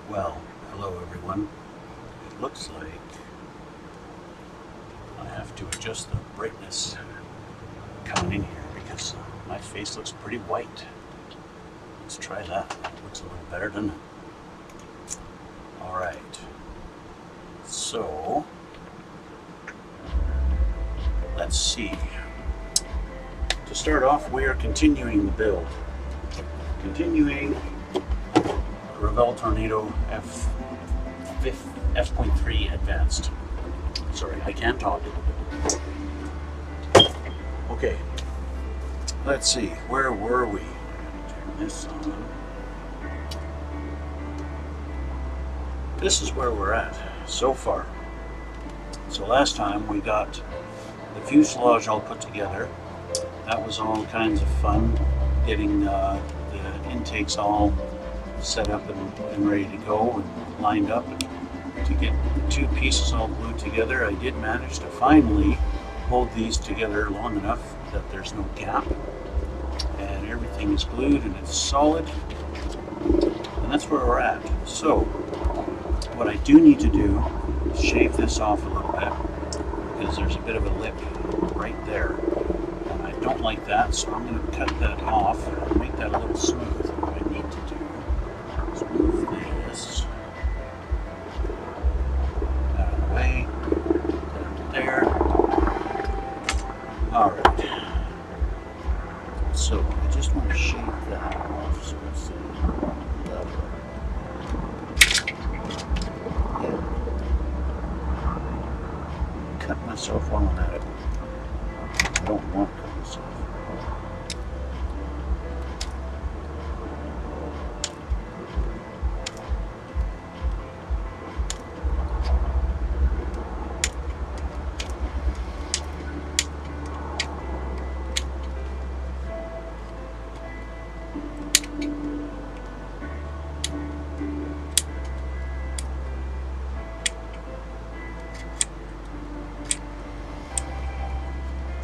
Well, hello everyone. It looks like I have to adjust the brightness coming in here because my face looks pretty white. Let's try that. That looks a little better, doesn't it? Alright. So, let's see. To start off, we are continuing the build. Continuing Revell Tornado F.3 Advanced. Sorry, I can't talk. Okay, let's see, where were we? Turn this on. This is where we're at so far. So last time we got the fuselage all put together. That was all kinds of fun, getting the intakes all set up and ready to go and lined up. And to get the two pieces all glued together, I did manage to finally hold these together long enough that there's no gap and everything is glued and it's solid, and that's where we're at. So what I do need to do is shave this off a little bit because there's a bit of a lip right there and I don't like that, so I'm going to cut that off and make that a little smooth. What I need to do is move this out of the way, down there. Alright, so I just want to shave that off so it's that way. Cut myself while I'm at it. I don't want to cut myself.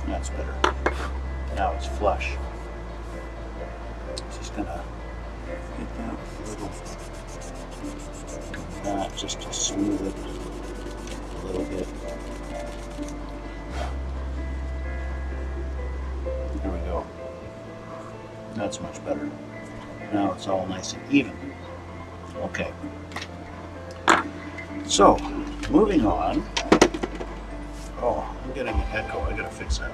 That's better. Now it's flush. Just gonna get that little, that just to smooth it a little bit. There we go. That's much better. Now it's all nice and even. Okay. So, moving on. Oh, I'm getting an echo. I gotta fix that.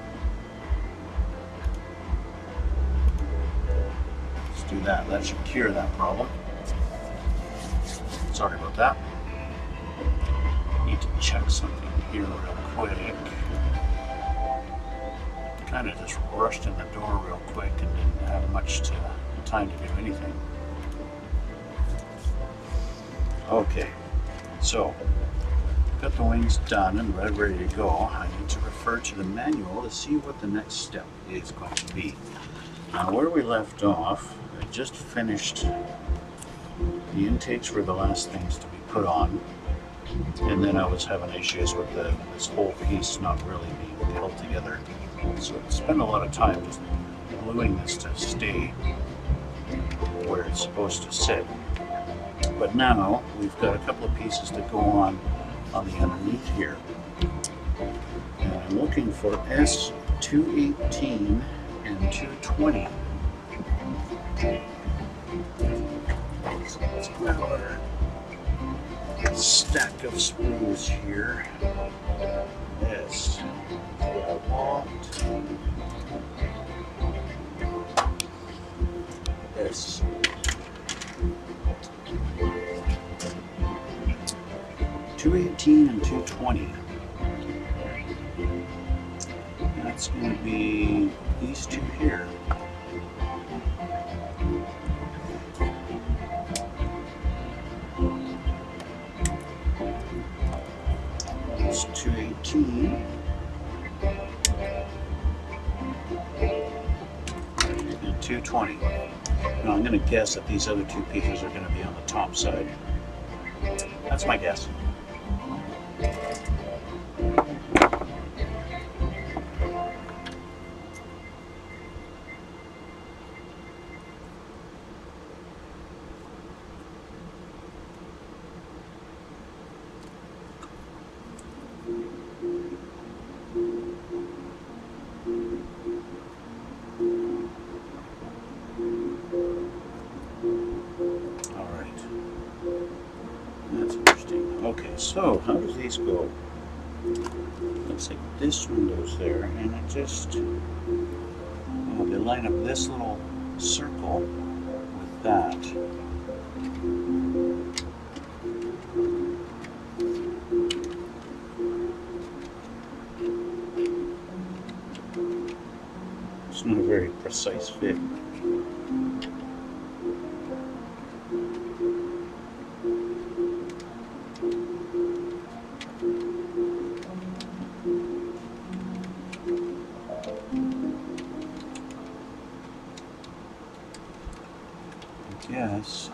Let's do that. That should cure that problem. Sorry about that. Need to check something here real quick. Kind of just rushed in the door real quick and didn't have much time to do anything. Okay, so got the wings done and ready to go. I need to refer to the manual to see what the next step is going to be. Now, where we left off, I just finished the intakes were the last things to be put on, and then I was having issues with this whole piece not really being held together. So I spent a lot of time just gluing this to stay where it's supposed to sit. But now we've got a couple of pieces to go on the underneath here. And I'm looking for S218 and 220. So let's grab our stack of sprues here. This is what I want. This. .218 and 220. That's going to be these two here. That's 218 and 220. Now I'm going to guess that these other two pieces are going to be on the top side. That's my guess. Okay, so how does these go? Looks like this one goes there, and it just, oh, they line up this little circle with that. It's not a very precise fit. Yes,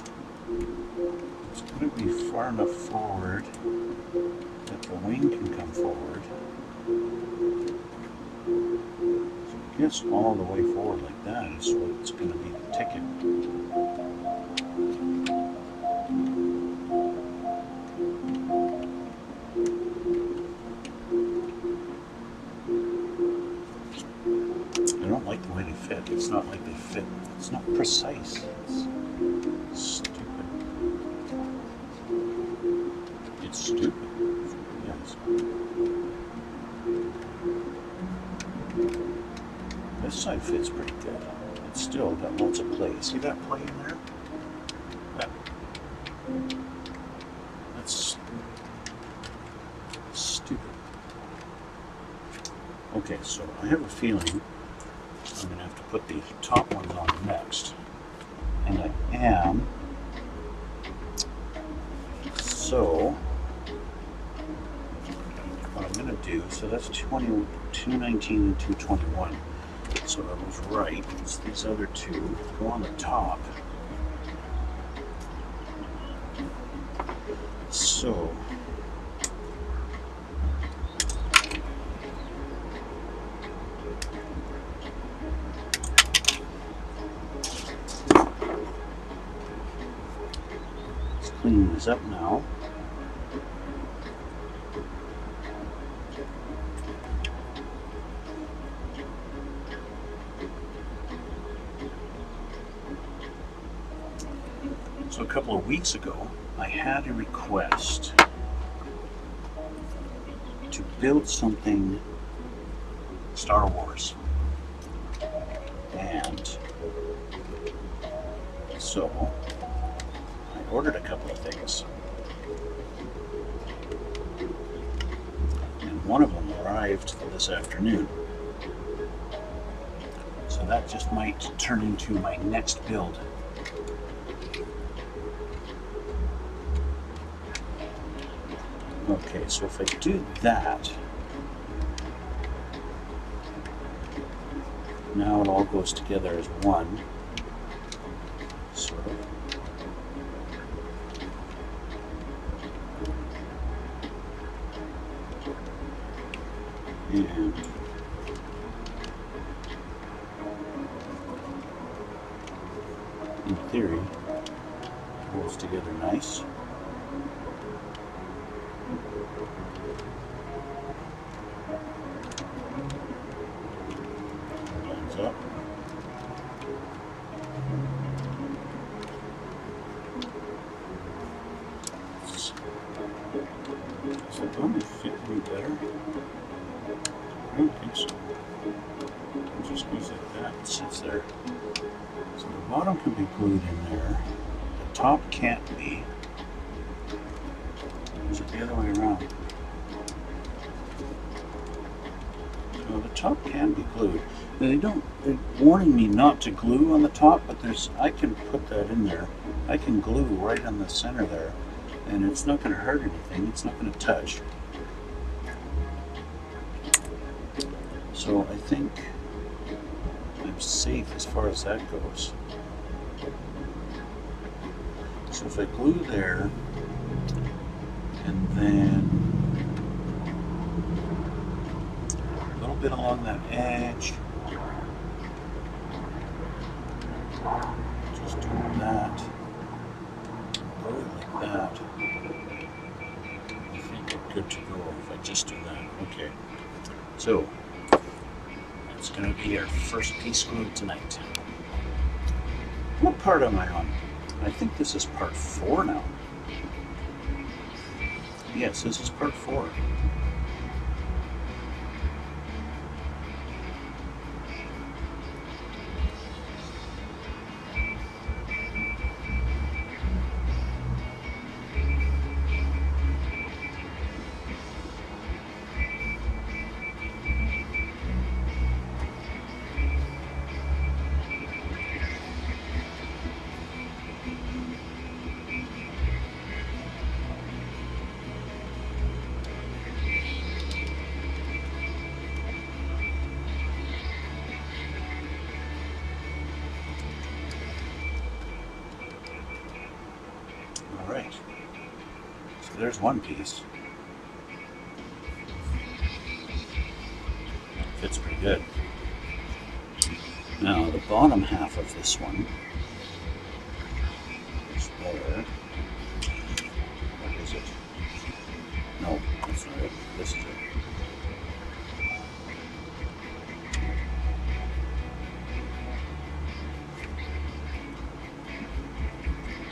it's going to be far enough forward that the wing can come forward. So I guess all the way forward like that is what's going to be the ticket. I don't like the way they fit. It's not like they fit. It's not precise. It's stupid. It's stupid. Yes. This side fits pretty good. It's still got lots of play. See that play in there? That's stupid. Okay, so I have a feeling I'm going to have to put the top ones on next. And I am. So, what I'm going to do, so that's 219 and 221. So I was right. It's these other two go on the top. So, let's clean these up now. So a couple of weeks ago, I had a request to build something Star Wars. And so I ordered a couple of things. And one of them arrived this afternoon. So that just might turn into my next build. Okay, so if I do that, now it all goes together as one, sort of. And in theory, it holds together nice. Lines up. Is it going to fit me better? I don't think so. It just goes like that. It sits there. So the bottom can be glued in there. The top can't be. Is it the other way around? So the top can be glued. They're warning me not to glue on the top, but I can put that in there. I can glue right on the center there, and it's not going to hurt anything. It's not going to touch. So I think I'm safe as far as that goes. So if I glue there, and then a little bit along that edge, just do that, glue it like that. I think I'm good to go if I just do that. Okay, so it's going to be our first piece glued tonight. What part am I on? I think this is part 4 now. Yes, this is part 4. Alright, so there's one piece. Fits pretty good. Now the bottom half of this one is there. What is it? No, that's not it. This is it.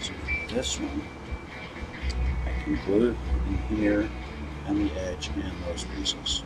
So for this one, I can glue it in here and the edge and those pieces.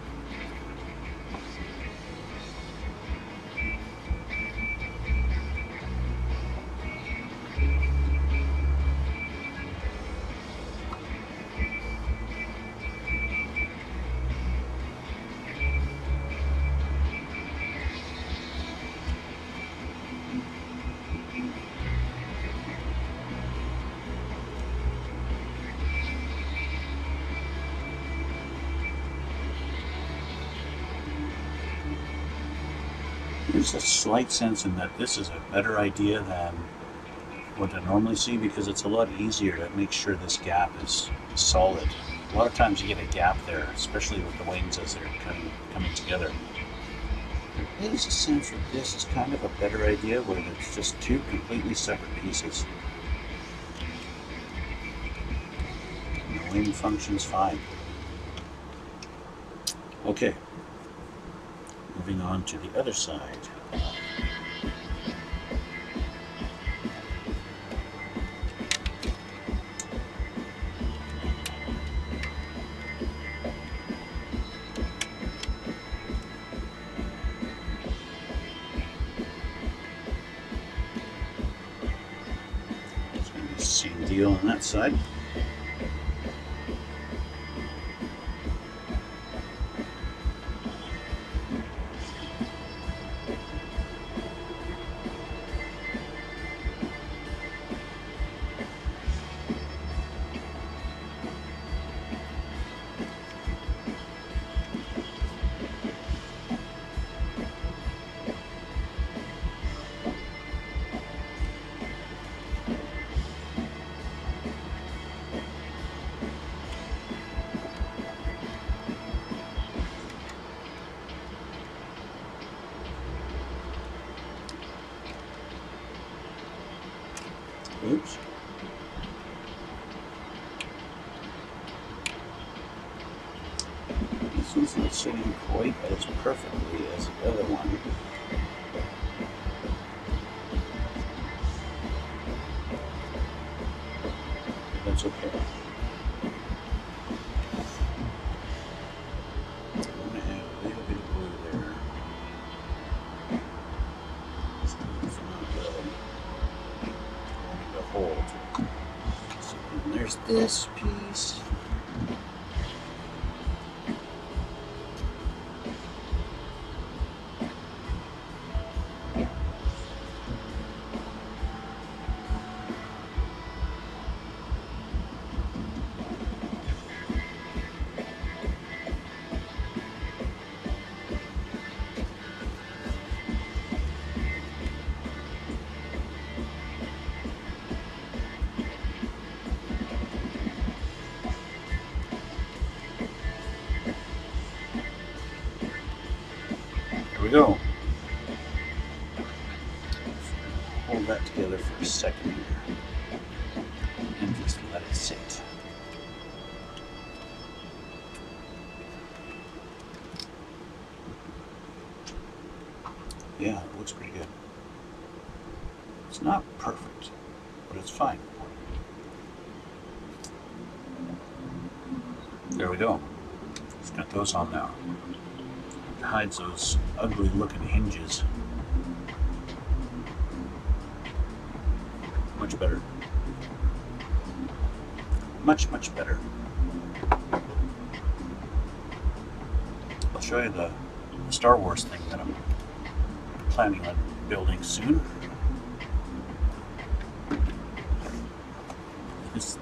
There's a slight sense in that this is a better idea than what I normally see, because it's a lot easier to make sure this gap is solid. A lot of times you get a gap there, especially with the wings as they're coming together. There is a sense that this is kind of a better idea, where it's just two completely separate pieces. And the wing functions fine. Okay, moving on to the other side. It's going to be the same deal on that side. Oops. This one's not sitting quite as perfectly as the other one. But that's okay. I'm going to add a little bit of glue there. Just to hold. So there's this piece. There we go. Hold that together for a second here and just let it sit. Yeah, it looks pretty good. It's not perfect, but it's fine. There we go. It's got those on now. It hides those ugly looking hinges. Much better. Much, much better. I'll show you the Star Wars thing that I'm planning on building soon. It's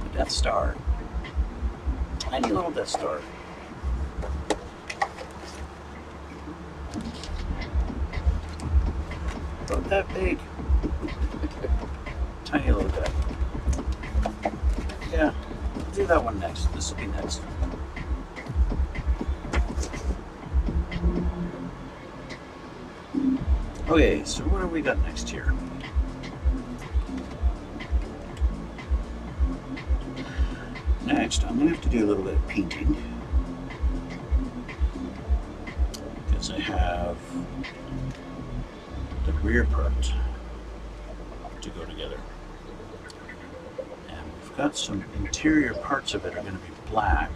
the Death Star. Tiny little Death Star. About that big. Tiny little guy. Yeah, we'll do that one next. This will be next. Okay, so what have we got next here? Next, I'm going to have to do a little bit of painting because I have the rear part to go together. And we've got some interior parts of it are going to be black.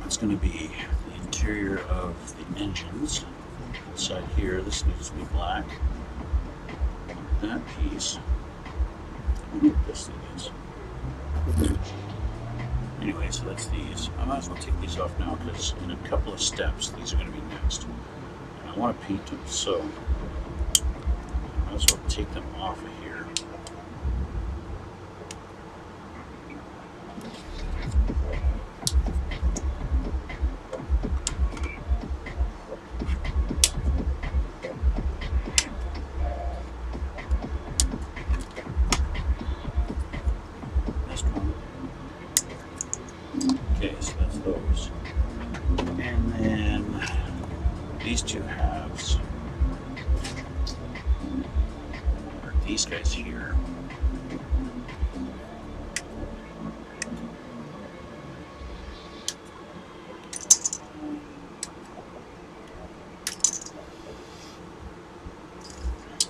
It's going to be the interior of the engines. Inside here, this needs to be black. That piece. I wonder what this thing is. Anyway, so that's these. I might as well take these off now because in a couple of steps these are going to be next. And I want to paint them, so I might as well take them off of here. Okay, so that's those. And then these two halves are these guys here.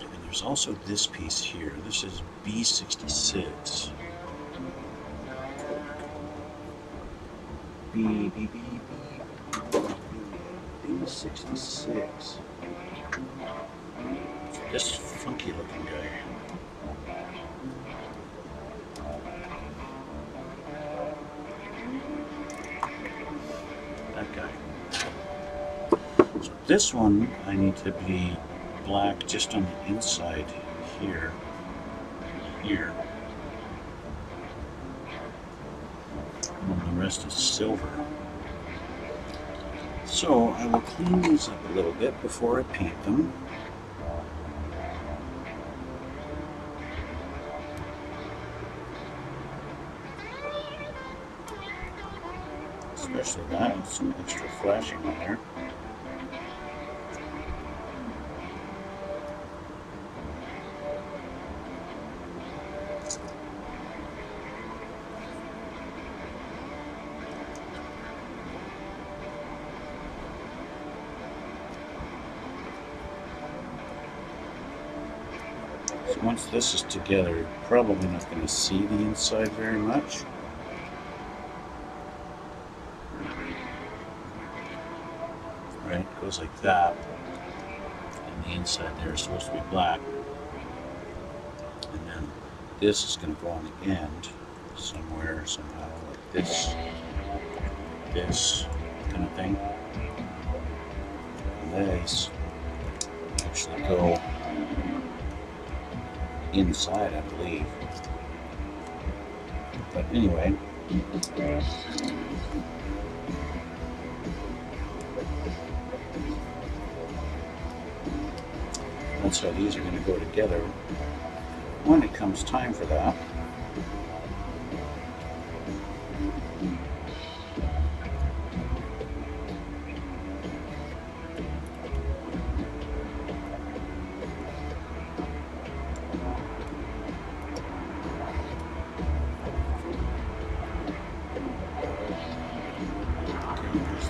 And then there's also this piece here. This is B66. B66. This funky looking guy. That guy. So this one I need to be black just on the inside here. Here. And the rest is silver. So I will clean these up a little bit before I paint them. Especially that, with some extra flashing on there. So once this is together, you're probably not going to see the inside very much. Right, it goes like that. And the inside there is supposed to be black. And then this is going to go on the end somewhere, somehow, like this kind of thing. And these actually go inside, I believe. But anyway, that's how these are going to go together when it comes time for that.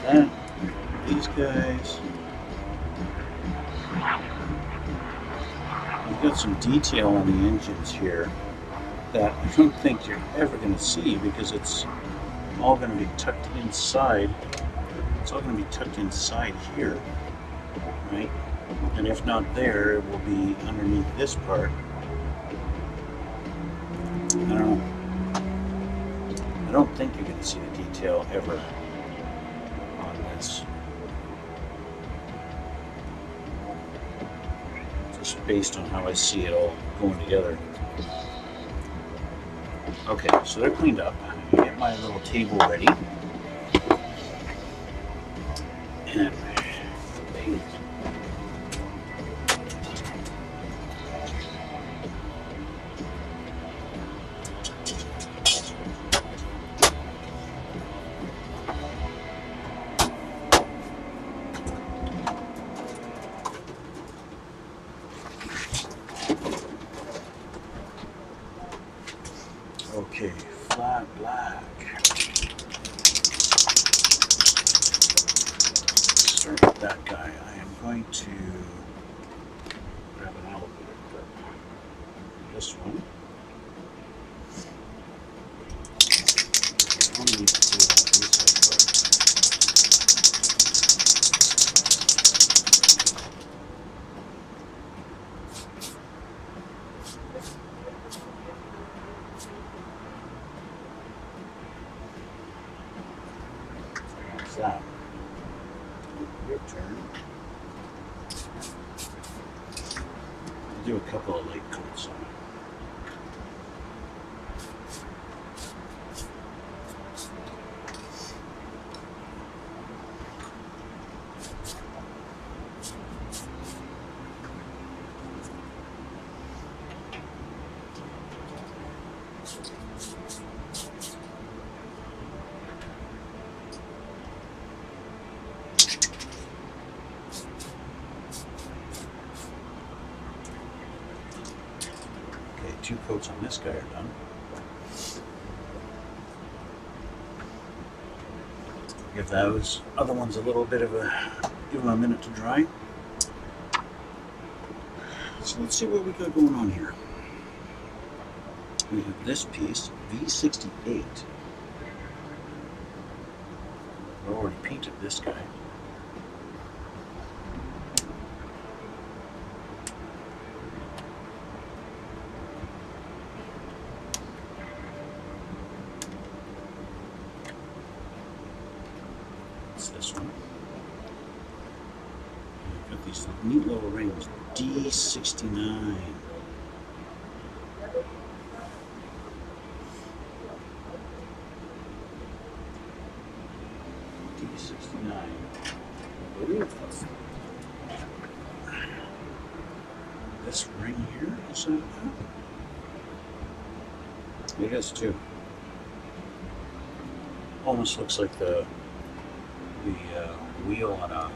That, these guys. We've got some detail on the engines here. that I don't think you're ever going to see because it's all going to be tucked inside. It's all going to be tucked inside here, right? And if not there, it will be underneath this part. I don't know. I don't think you're going to see the detail ever on this. Just based on how I see it all going together. Okay, so they're cleaned up. I get my little table ready. And okay, flat black. Start with that guy. I am going to grab an elevator. This one. I only need to do it on the inside part. How's that? Your turn. I'll do a couple of light coats on it. Okay, 2 coats on this guy are done. Give those other ones a little bit of give them a minute to dry. So let's see what we got going on here. We have this piece, V68. I've already painted this guy. It's this one. I've got these neat little rings, D69. D69. I believe that's this ring here. Is that that? It has 2. Almost looks like the wheel on an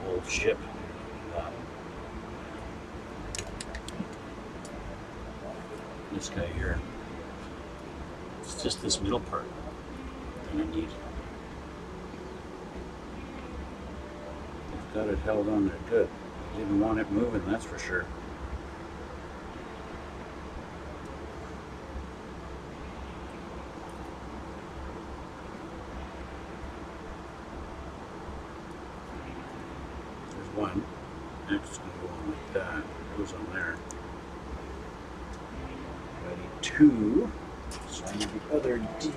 old ship. This guy here. It's just this middle part that I need. They've got it held on there good. Didn't want it moving, that's for sure. There's one. Next is going to go on like that. It goes on there. I need 2. So I need the other D.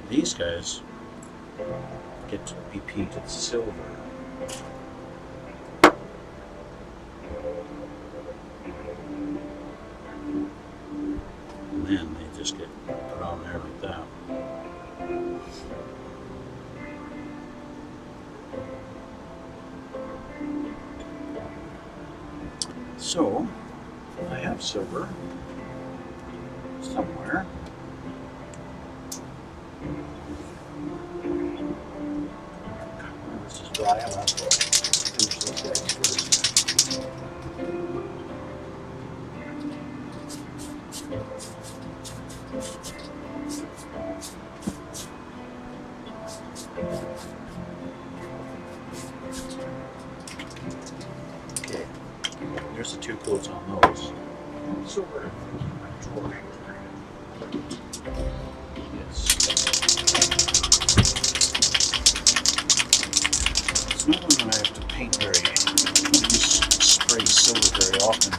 These guys get to be painted silver. And then they just get put on there like that. So, I have silver somewhere. This is dry, I'm not going to finish this guy. There's the 2 coats on those. Silver. Yes. It's not one that I have to paint very. I don't use spray silver very often.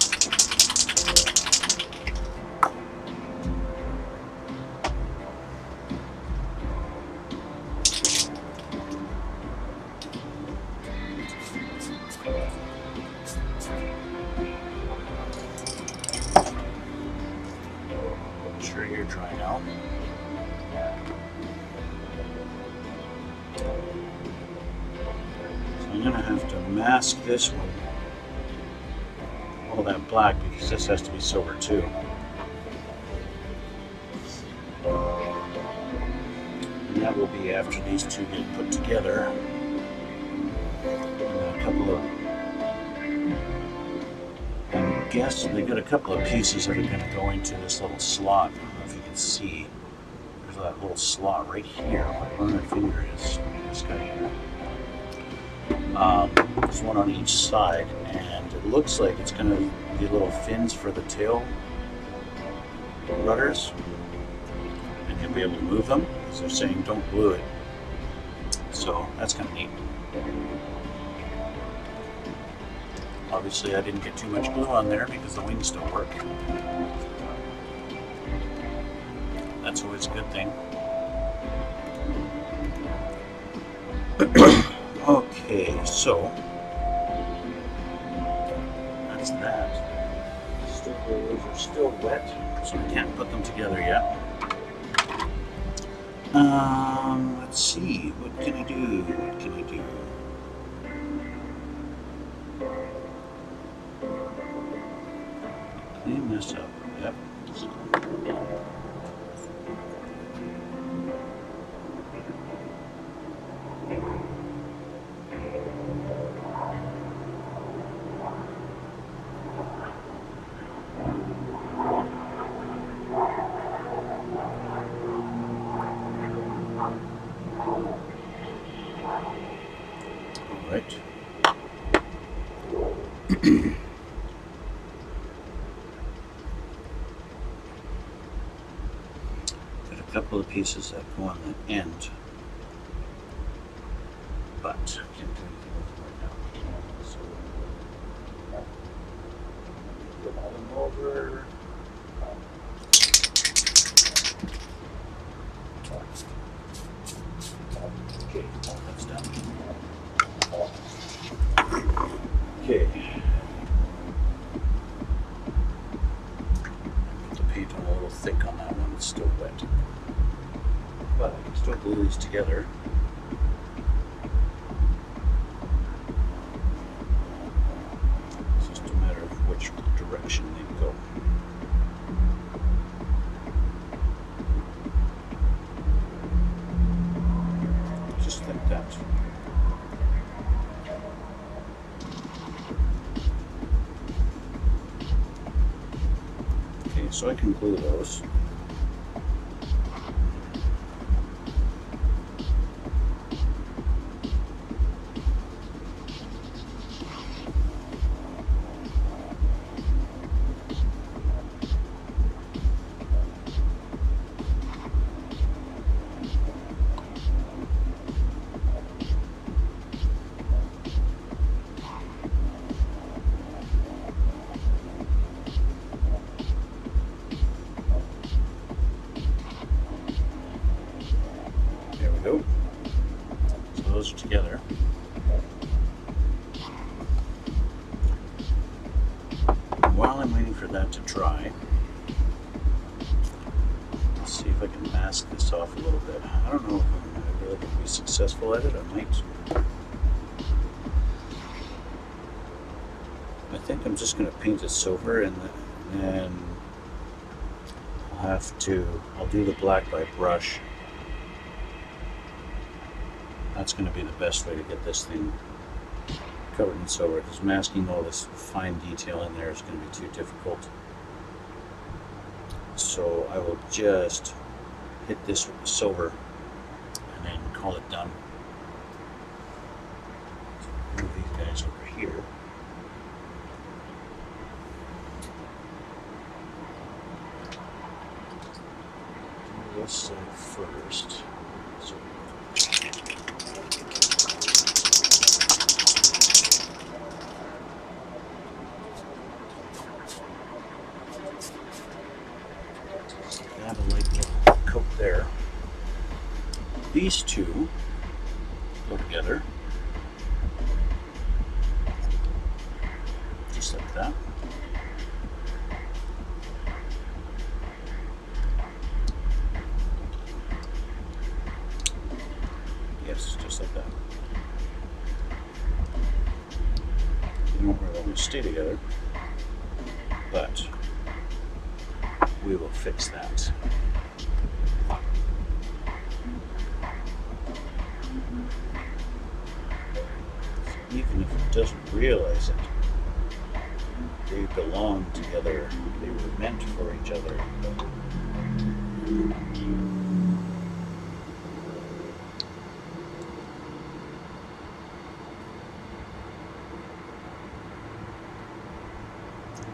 Sure you're dry now. So I'm gonna have to mask this one, all that black, because this has to be silver too. And that will be after these two get put together. And a couple of, I guess they got a couple of pieces that are going to go into this little slot. I don't know if you can see. There's that little slot right here where my finger is. This guy here. There's one on each side, and it looks like it's going to be little fins for the tail rudders, and you'll be able to move them, because they're saying don't glue it. So that's kind of neat. Obviously I didn't get too much glue on there because the wings don't work. That's always a good thing. Okay, so that's that. Those are still wet, so I can't put them together yet. Let's see, what can I do? What can I do? Clean this up. Yep. All right. Couple of pieces that go on the end, but I can't do anything with them right now. So put all them over. Okay, all that's done. Okay. Put the paint on a little thick on that one. It's still wet. But I can still glue these together. It's just a matter of which direction they go. Just like that. Okay, so I can glue those. So those are together. While I'm waiting for that to dry, let's see if I can mask this off a little bit. I don't know if I'm really going to be successful at it. I might. I think I'm just going to paint it silver, and then I'll do the black by brush. That's going to be the best way to get this thing covered in silver, because masking all this fine detail in there is going to be too difficult. So I will just hit this with the silver and then call it done. Move these guys over here. this side first. So add a light little coat there. These two go together, just like that. Yes, just like that. They don't really always stay together, but we will fix that. Even if it doesn't realize it, they belong together. They were meant for each other.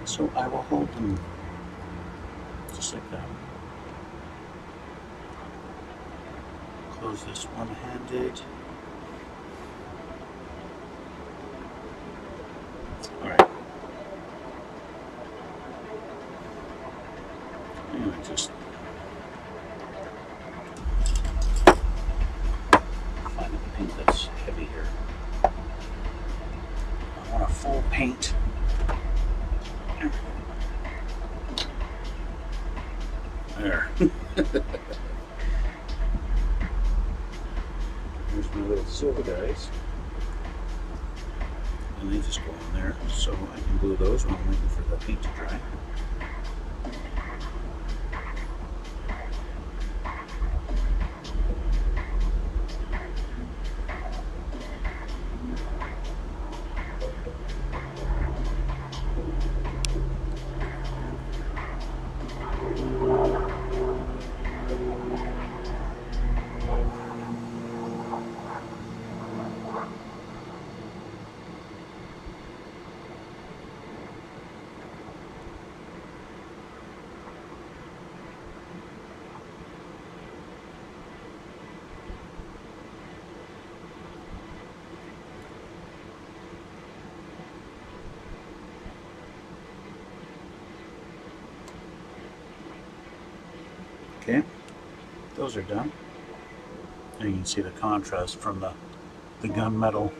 So I will hold them just like that. Close this one-handed. All right. And just find a paint that's heavy here. I want a full paint. There. Here's my little silver guys. And they just go on there, so I can glue those while I'm waiting for the paint to dry. Okay, those are done. And you can see the contrast from the gunmetal.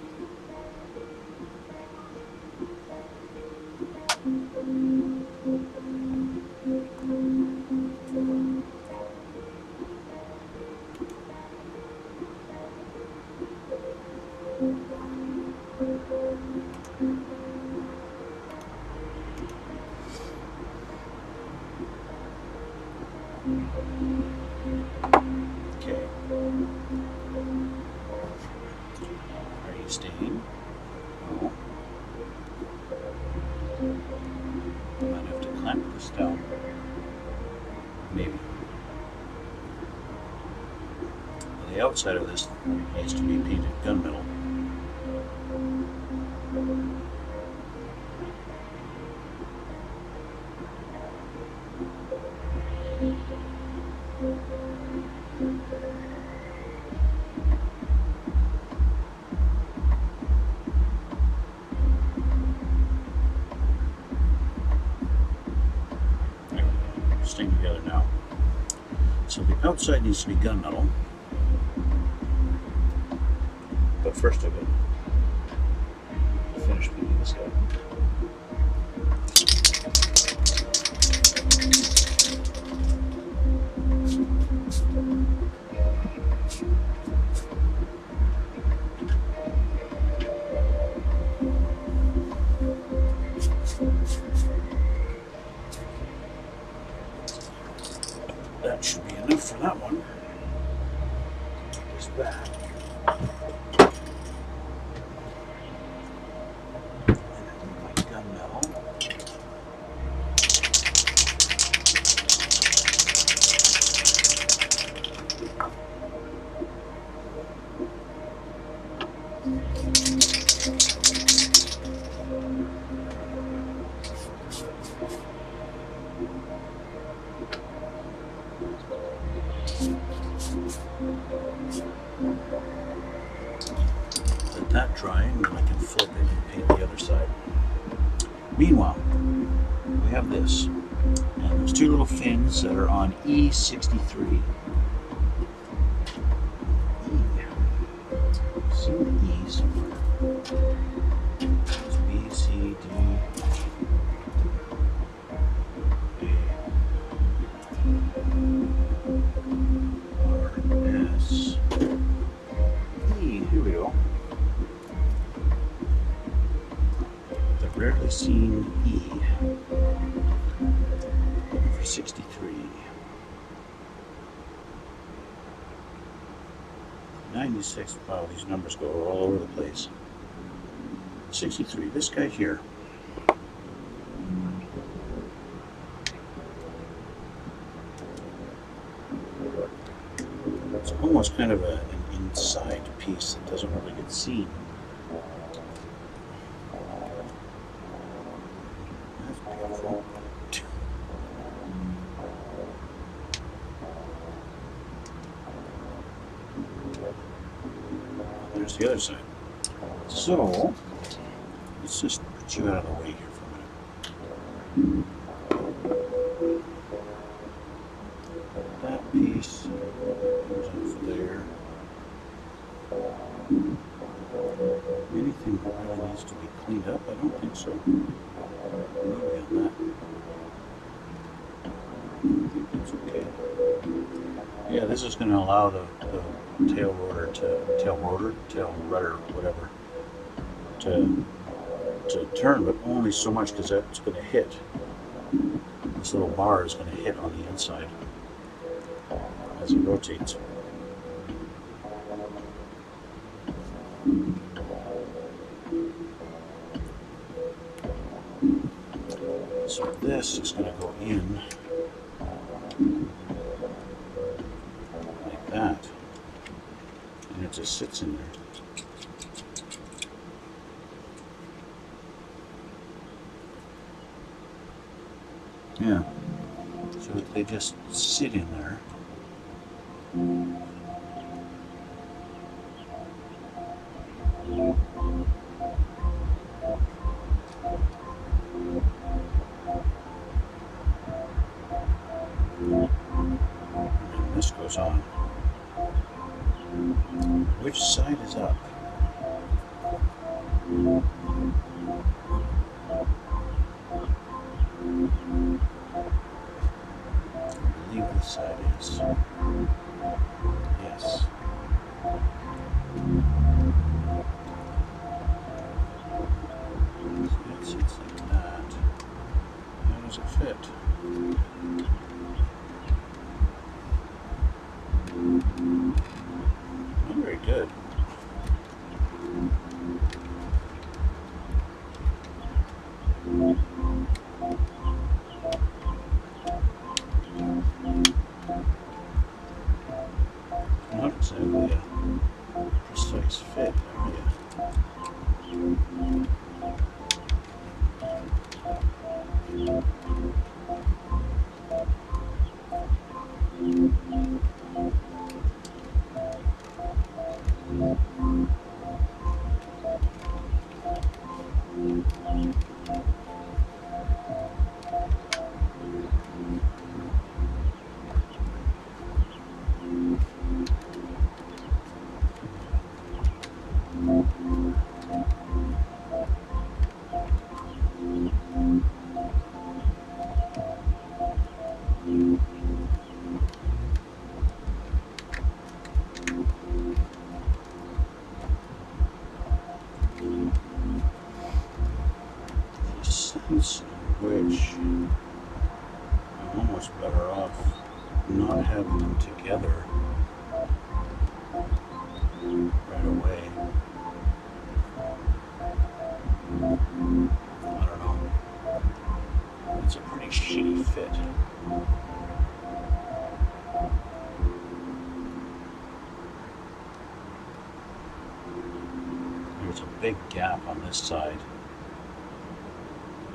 Okay. Are you staying? No. I might have to clamp this down. Maybe. Well, the outside of this needs to be painted gunmetal. Staying together now. So the outside needs to be gunmetal. But first I'm going to finish painting this guy. That should be enough for that one. Just that. And then my gunmetal. Meanwhile, we have this. And there's two little fins that are on E63. See the E somewhere. It's B, C, D, A, R, S, E. Here we go. The rarely seen E for 63. 96. Wow, these numbers go all over the place. 63. This guy here. It's almost kind of an inside piece that doesn't really get seen. That's beautiful. There's the other side. So, let's just put you out of the way here for a minute. That piece goes off there. Anything that really needs to be cleaned up? I don't think so. Maybe on that. I think that's okay. Yeah, this is going to allow the tail rudder, whatever, to turn, but only so much because that's going to hit. This little bar is going to hit on the inside as it rotates. So this is going to go in like that, and it just sits in there. Yeah, so they just sit in there. And this goes on. Which side is up? I believe this side is. Yes. It sits like that. How does it fit? Not very good. Not exactly a precise fit area. Sense in which I'm almost better off not having them together right away. I don't know. It's a pretty shitty fit. There's a big gap on this side.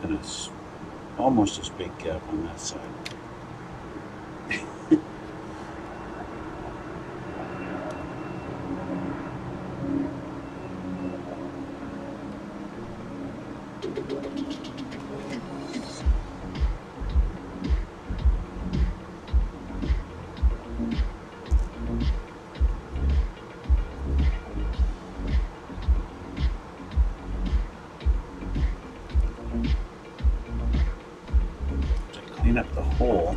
And it's almost as big gap on that side. hole.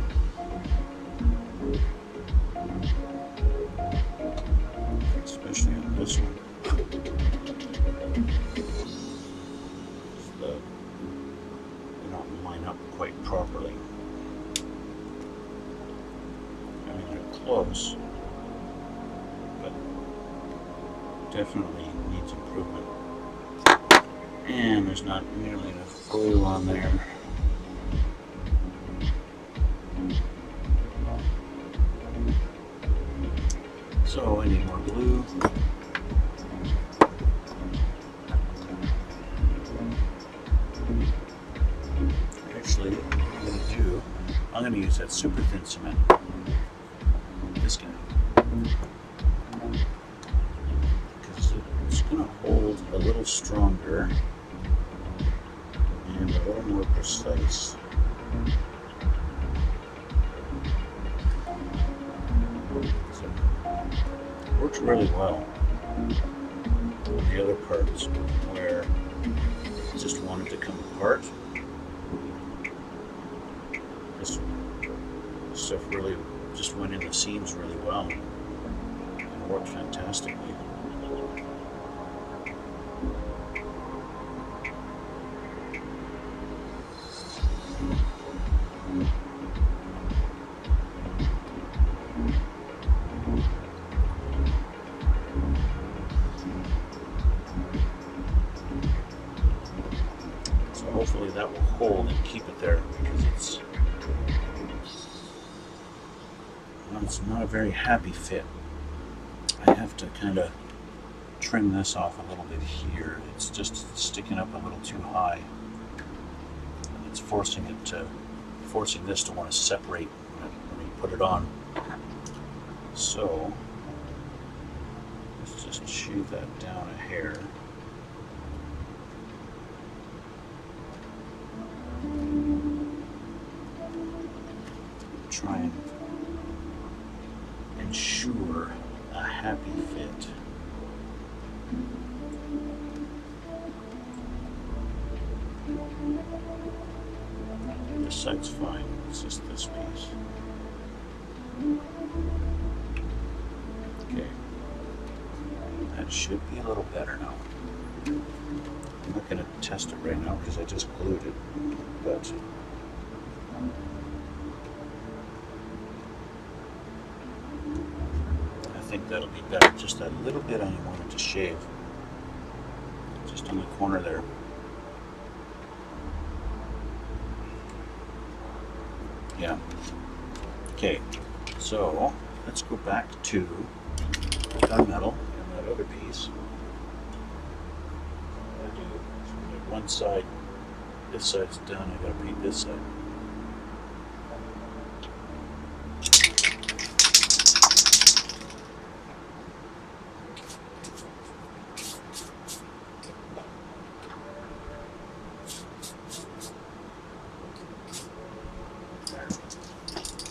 Especially on this one. They don't line up quite properly. I mean, they're close, but definitely needs improvement. And there's not nearly enough glue on there. So I need more glue. Actually, I'm going to use that super thin cement. This guy. Because it's going to hold a little stronger and a little more precise. So, it works really well with the other parts where it just wanted to come apart. This stuff really just went in the seams really well and worked fantastically. So hopefully that will hold and keep it there, because it's not a very happy fit. I have to kind of trim this off a little bit here. It's just sticking up a little too high. And it's forcing this to want to separate when you put it on. So let's just shave that down a hair. Try and ensure a happy fit. This side's fine, it's just this piece. Okay, that should be a little better now. I'm not going to test it right now because I just glued it, but I think that'll be better. Just that little bit I wanted to shave, just on the corner there. Yeah. Okay, so let's go back to the gunmetal and that other piece. I do one side, this side's done, I gotta paint this side.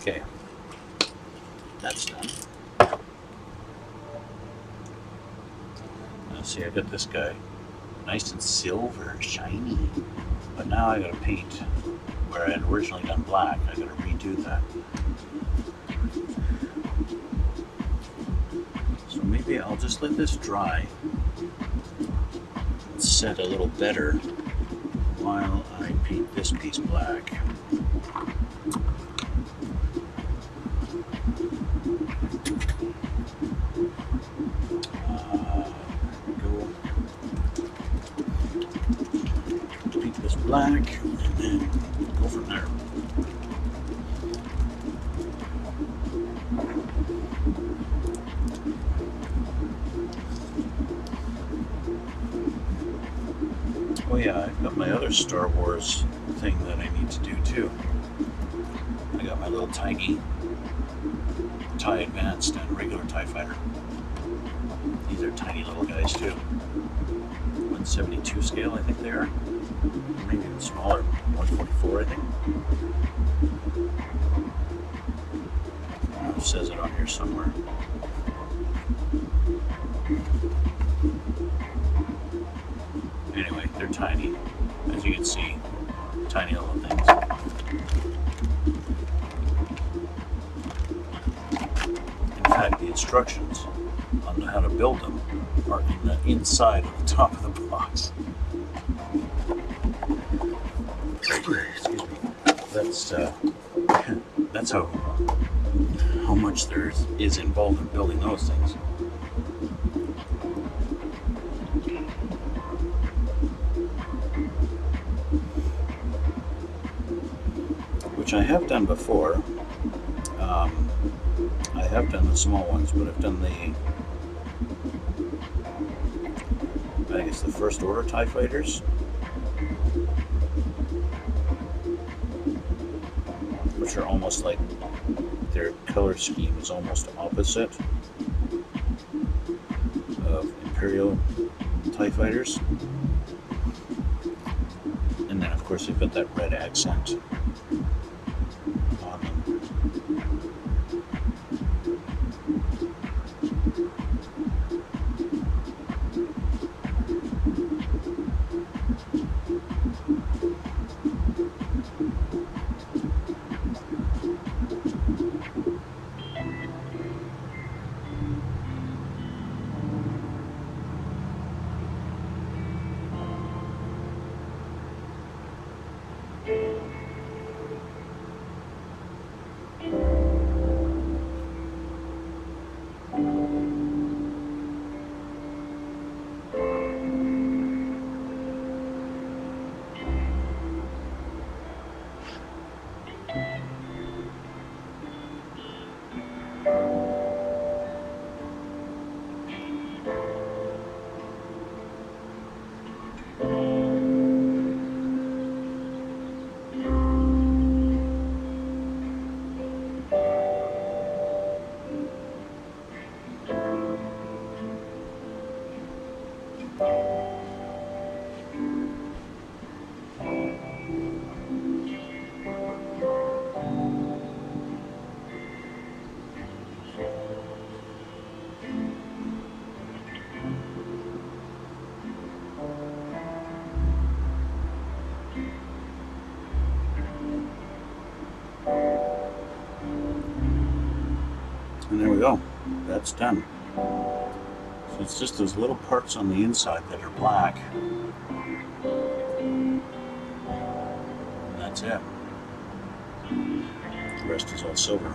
Okay, that's done. Now see, I got this guy nice and silver, shiny, but now I gotta paint where I had originally done black. I gotta redo that. So maybe I'll just let this dry and set a little better while I paint this piece black. Black, and then go from there. Oh yeah, I've got my other Star Wars thing that I need to do too. I got my little tiny TIE Advanced and regular TIE Fighter. These are tiny little guys too. 172 scale, I think they are. Maybe even smaller, 144, I think. It says it on here somewhere. Anyway, they're tiny, as you can see, tiny little things. instructions on how to build them are in the inside of the top of the box. Excuse me. That's how much there is involved in building those things. Which I have done before. I have done the small ones, but I've done I guess the first order TIE fighters. Which are almost like their color scheme is almost opposite of Imperial TIE fighters. And then of course they've got that red accent on them. And there we go. That's done. So it's just those little parts on the inside that are black. And that's it. The rest is all silver.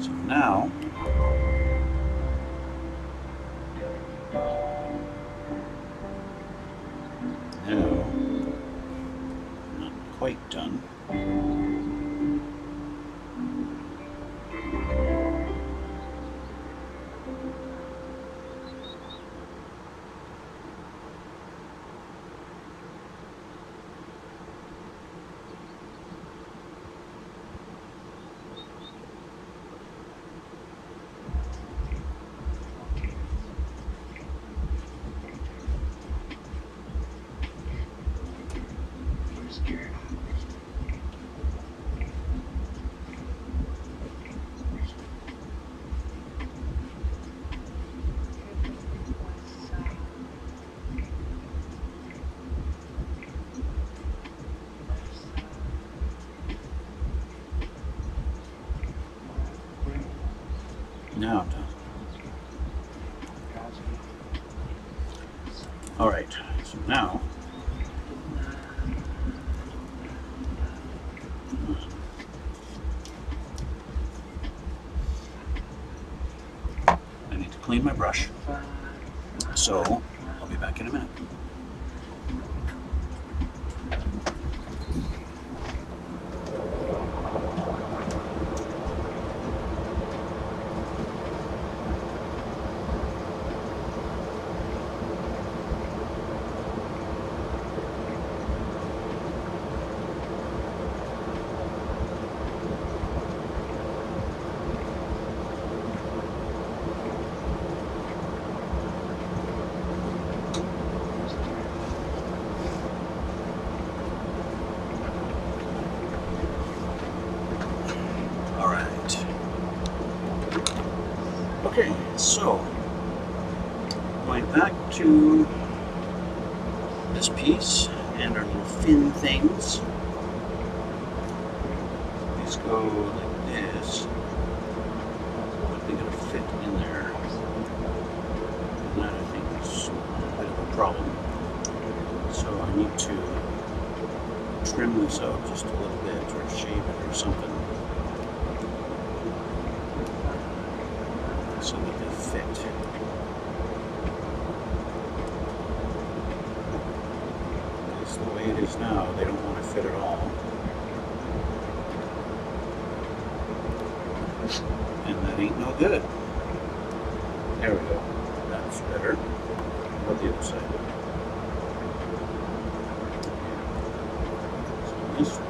So now, not quite done. Now I'm done. Alright, so now I need to clean my brush. So I'll be back in a minute. Okay, so going back to this piece and our little fin things. These let's go like this. But they gotta fit in there. And that I think is a bit of a problem. So I need to trim this out just a little bit, or shave it or something, so that they fit. Because the way it is now, they don't want to fit at all. And that ain't no good. There we go. That's better. What about the other side? So this way.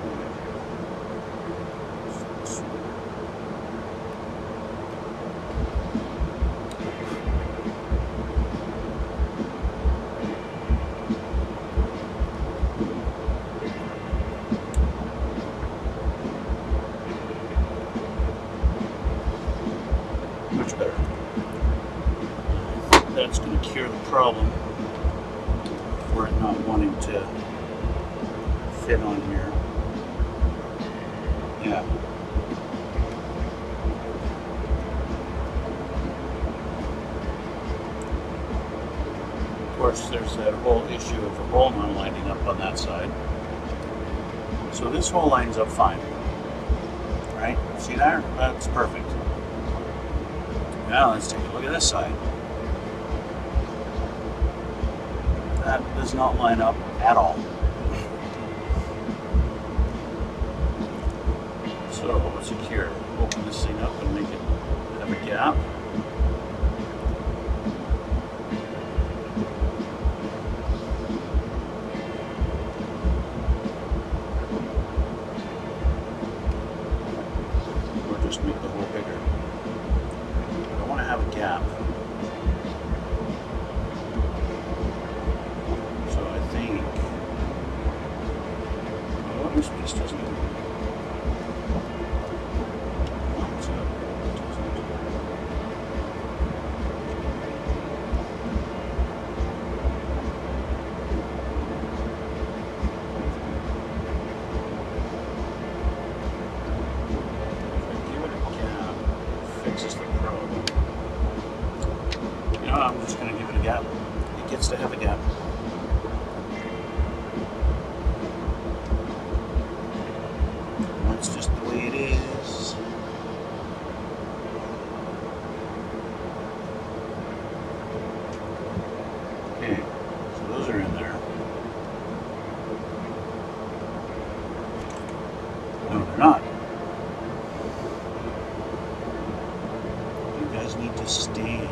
Much better. That's going to cure the problem for it not wanting to fit on here. Yeah. Of course, there's that whole issue of the hole not lining up on that side. So this hole lines up fine. Right? See there? That's perfect. Now let's take a look at this side. That does not line up at all. So secure. Open this thing up and make it have a gap. Or just make the hole bigger. I want to have a gap. So I think, oh, this piece doesn't. Fixes the problem. You know, I'm just going to give it a gap. It gets to have a gap. That's just the way it is. Okay, so those are in there. No, they're not. Need to stay.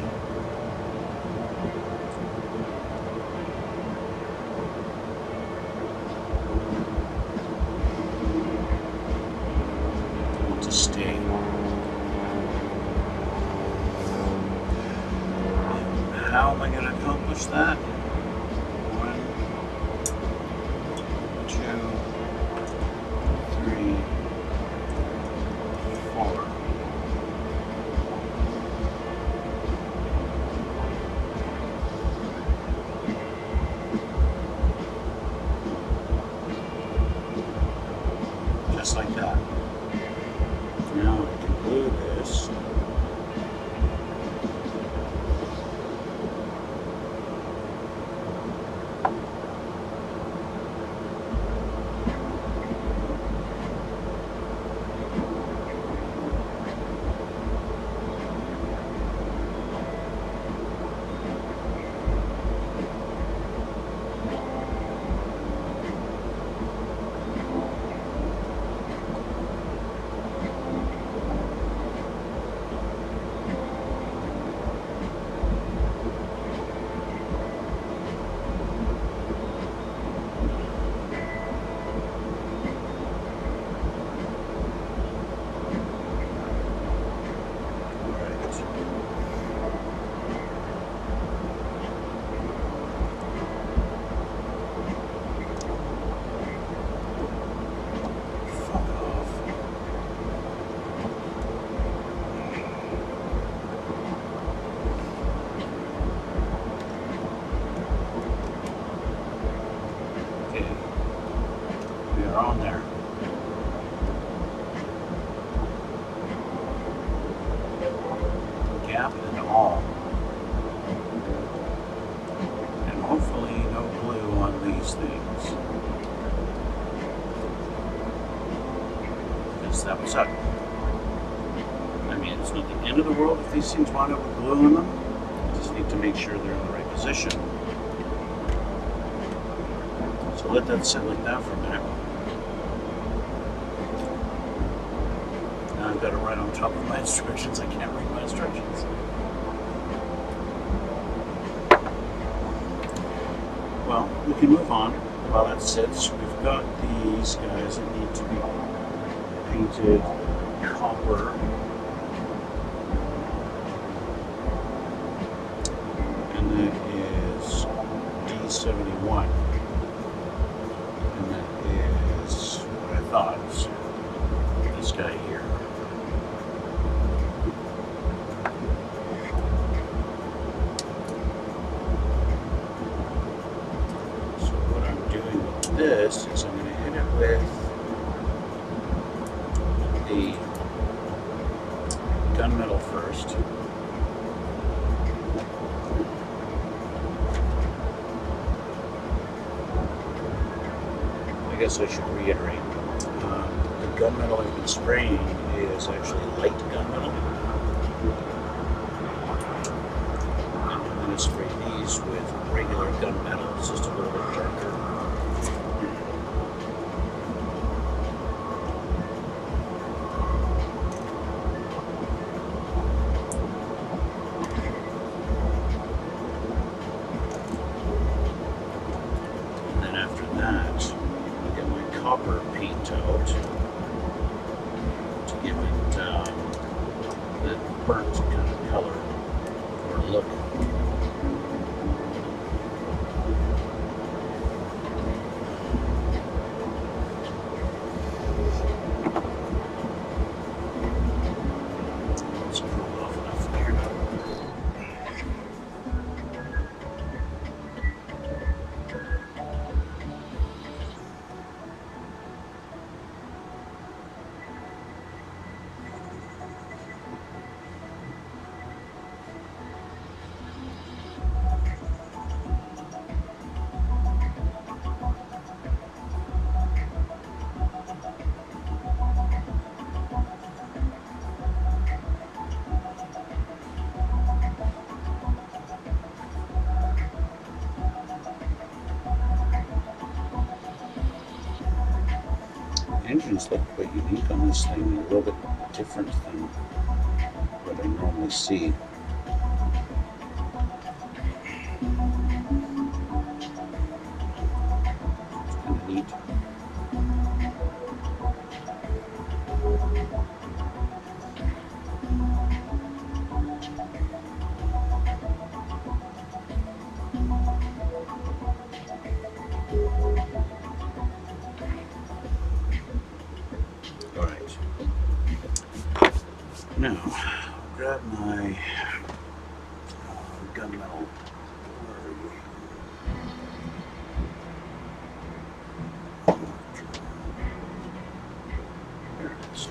Want to stay. How am I going to accomplish that? 1, 2, 3, 4. Just like that. Now I can glue this. on there. these things. Because that was up. I mean, it's not the end of the world if these things wind up with glue in them. You just need to make sure they're in the right position. So let that sit like that for a minute. Now I've got to write on top of my instructions. I can't read my instructions. Well, we can move on while that sits. We've got these guys that need to be painted copper. And that is D71. And that is what I thought. This guy here. This is I'm going to hit it with the gunmetal first. I guess I should reiterate. The gunmetal I've been spraying is actually light gunmetal. And I'm going to spray these with regular gunmetal. It's just a little bit darker. Copper paint out to give it the burnt kind of color or look. Let's cool it off enough from here now. Engines look quite unique on this thing, a little bit different than what I normally see. It's kind of neat. Now, grab my gunmetal. There it is.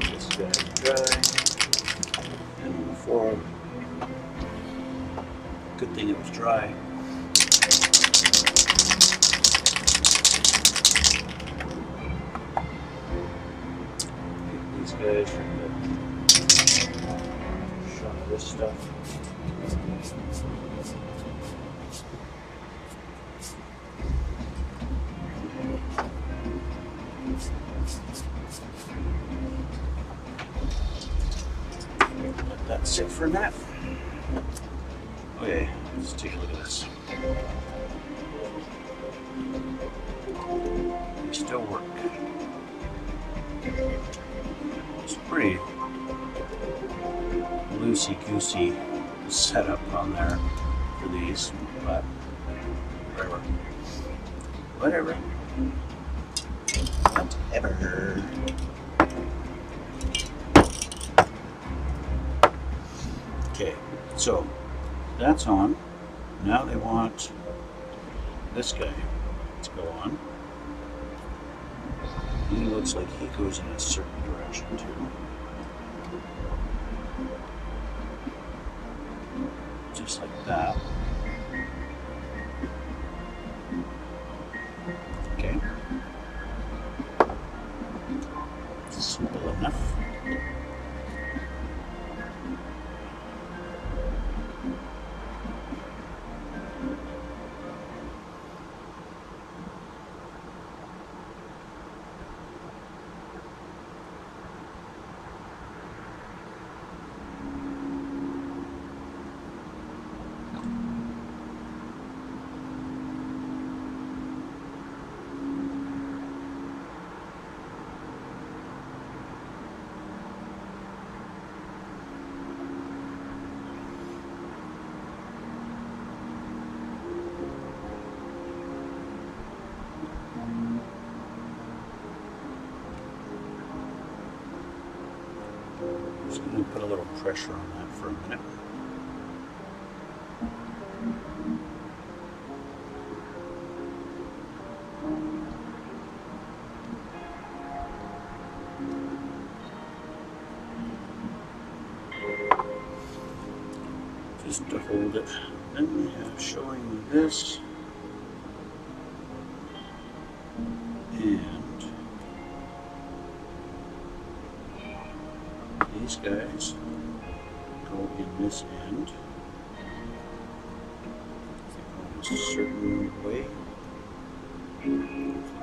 This guy's dry. And on the floor. Good thing it was dry. Guys, shot this stuff. Let that sit for a minute. Okay, let's take a look at this. They still work. It's pretty loosey-goosey setup on there for these, but whatever. Whatever. Okay, so that's on. Now they want this guy to go on. He looks like he goes in a certain direction too. that. Okay. Simple enough. Just going to put a little pressure on that for a minute. Just to hold it. Then we have showing you this. And these guys go in this end. They go in a certain way.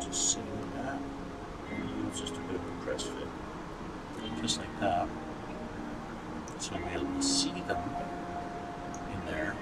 Just sit in that. And it's just a bit of a press fit. Just like that. So you'll be able to see them in there.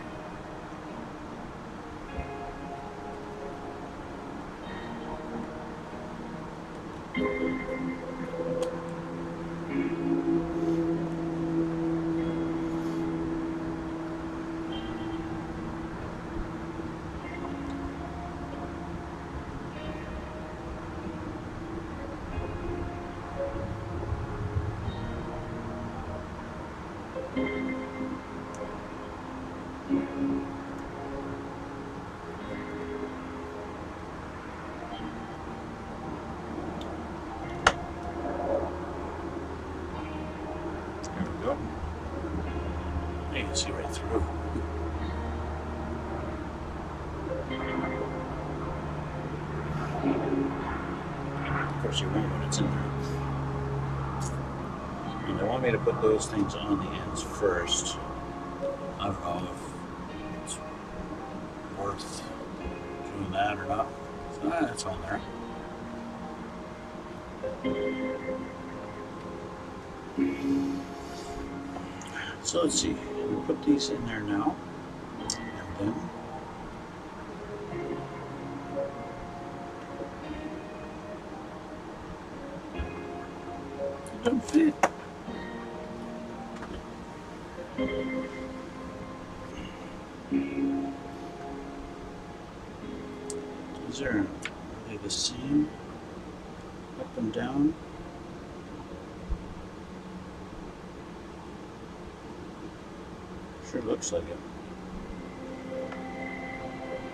You can see right through. Of course you won't when it's in there. And they want me to put those things on the ends first. I don't know if it's worth doing that or not. So it's on there. So let's see. We put these in there now, and then it don't fit. These are they the same up and down? Sure looks like it.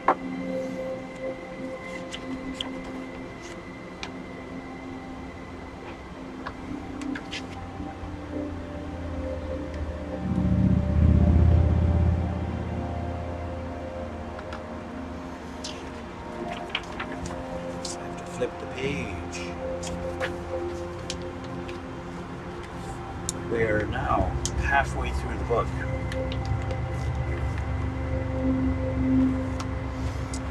I have to flip the page. We are now halfway through the book.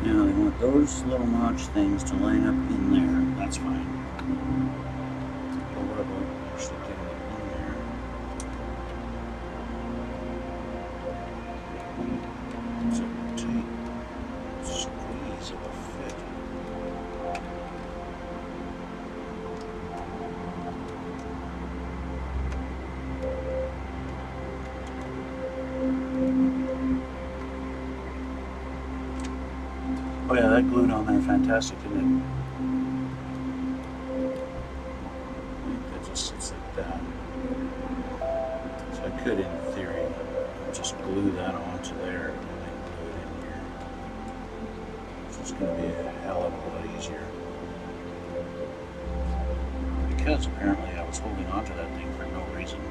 Now they want those little notch things to line up in there. That's fine. But what about actually getting it in there? It's a tight squeeze of a fit. Oh yeah, that glued on there fantastic, isn't it? I think that just sits like that. So I could, in theory, just glue that onto there and then glue it in here. So it's going to be a hell of a lot easier. Because apparently I was holding onto that thing for no reason.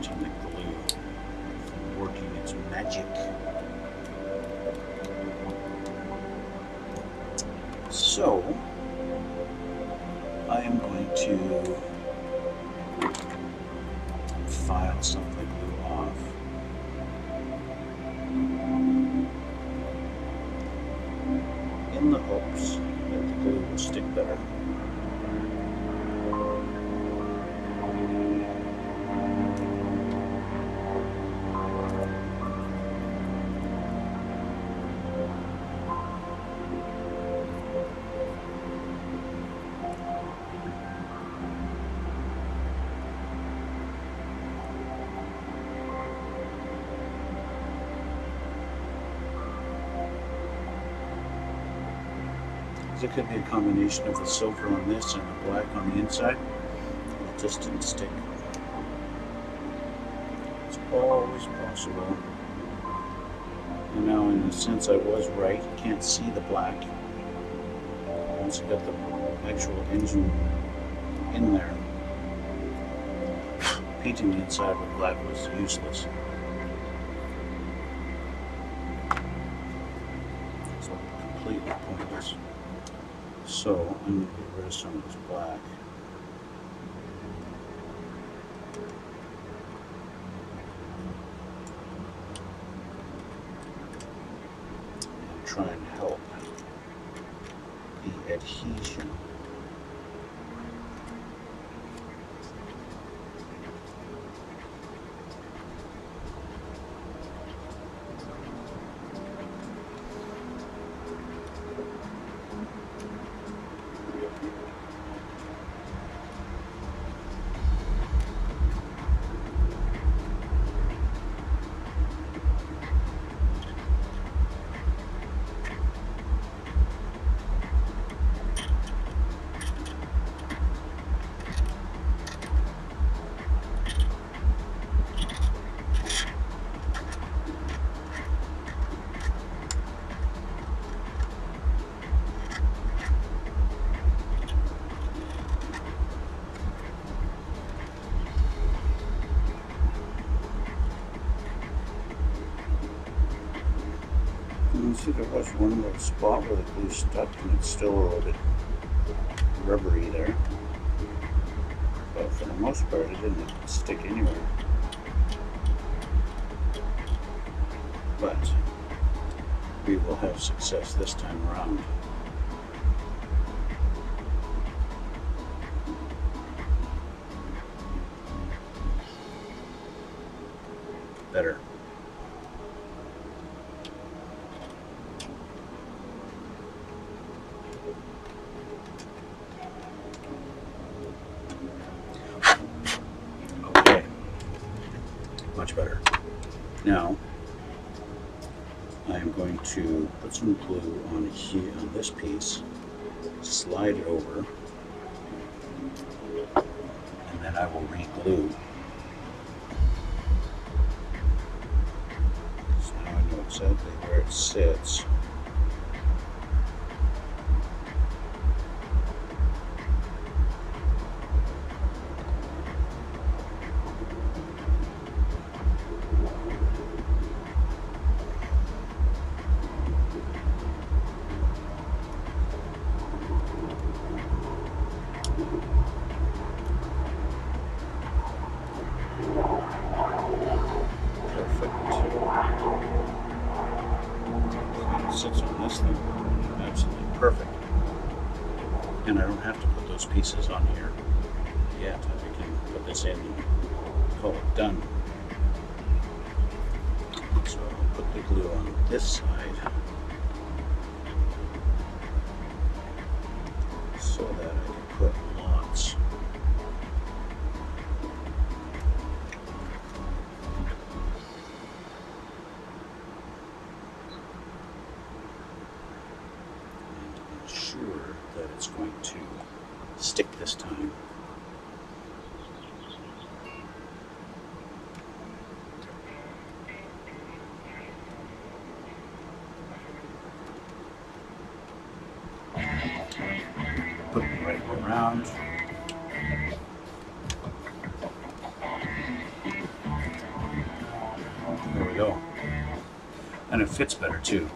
preventing the glue from working its magic. So, I am going to file some of the glue off. In the hopes that the glue will stick better. It could be a combination of the silver on this and the black on the inside. It just didn't stick. It's always possible. And now, in a sense, I was right. You can't see the black. Once you got the actual engine in there, painting the inside with black was useless. It's completely pointless. So I'm going to get rid of some of this black. And try and help the adhesion. See, there was one little spot where the glue stuck and it's still a little bit rubbery there. But for the most part, it didn't stick anywhere. But we will have success this time around. Better. Much better. Now, I am going to put some glue on here on this piece, slide it over, and then I will re-glue. So now I know exactly where it sits. Sits on this thing absolutely perfect, and I don't have to put those pieces on here yet. I can put this in and call it done. So I'll put the glue on this side so that I can put lots. Sure that it's going to stick this time. Put it right around. fits better too.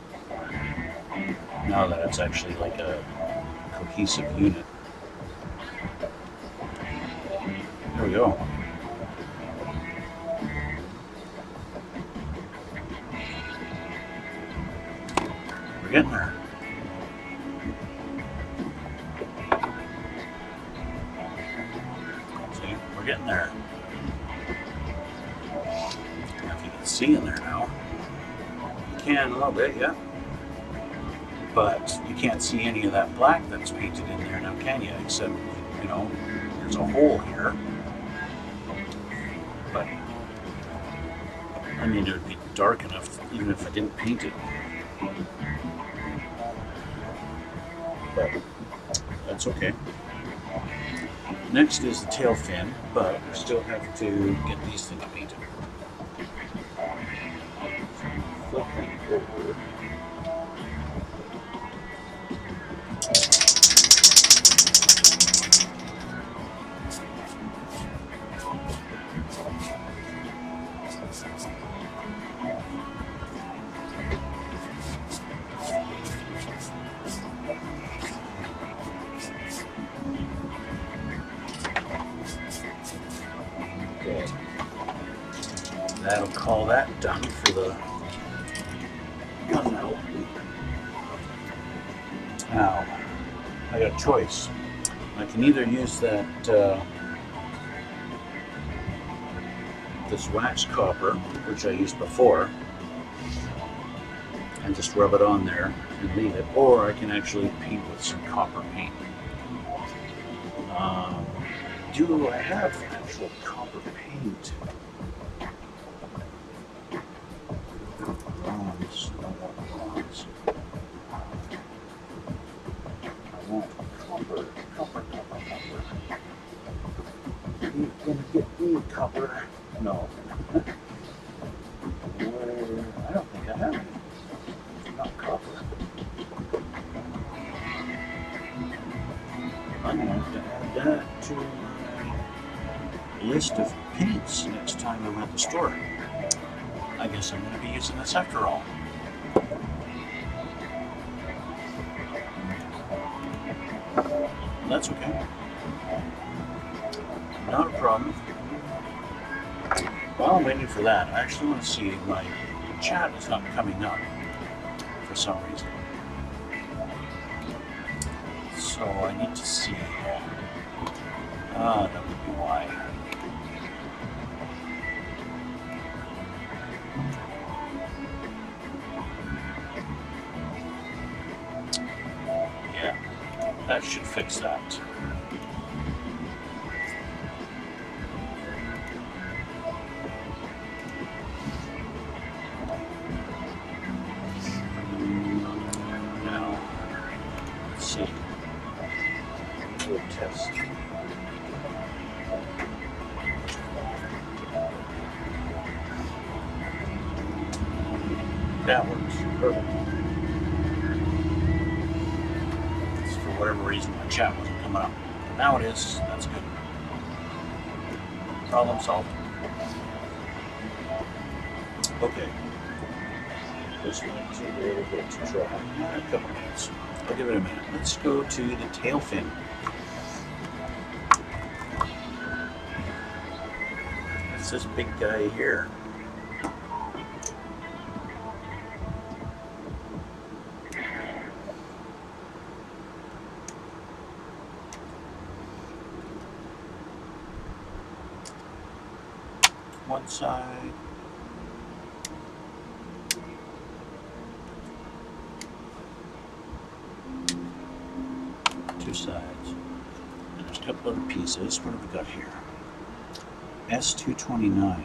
Now that it's actually like a cohesive unit. There we go. We're getting there. See, we're getting there. If you can see in there now. You can a little bit, yeah. But you can't see any of that black that's painted in there now, can you? Except, you know, there's a hole here. But, I mean, it would be dark enough even if I didn't paint it. But, that's okay. Next is the tail fin, but we still have to get these things painted. Flip them over. Okay. That'll call that done for the gun mount. Now, I got a choice. I can either use that this wax copper, which I used before, and just rub it on there and leave it, or I can actually paint with some copper paint. Do I have actual copper paint? Bronze. I don't want bronze. I want copper. Copper. Are you gonna get me copper? No. I don't think I have any. Not copper. I'm gonna have to add that to my list of paints next time I'm at the store. I guess I'm going to be using this after all. That's okay. Not a problem. While I'm waiting for that, I actually want to see my chat is not coming up for some reason. So I need to see. That would be why. Yeah, that should fix that. Now, let's see. We'll test. That works. Perfect. For whatever reason, my chat wasn't coming up. Now it is. That's good. Problem solved. Okay. Just want to be able to try a couple minutes. I'll give it a minute. Let's go to the tail fin. It's this big guy here. One side. Two sides. And there's a couple other pieces. What have we got here? S229.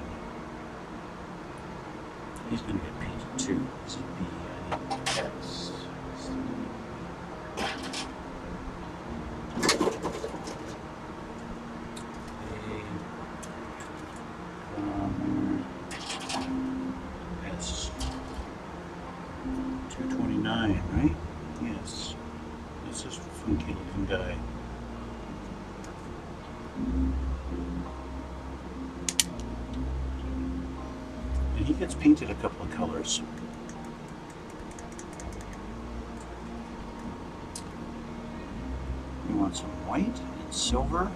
He's going to get painted too. This is B, I need S. S229, right? Yes. This is a funky looking guy. And he gets painted a couple of colors. want some white and silver.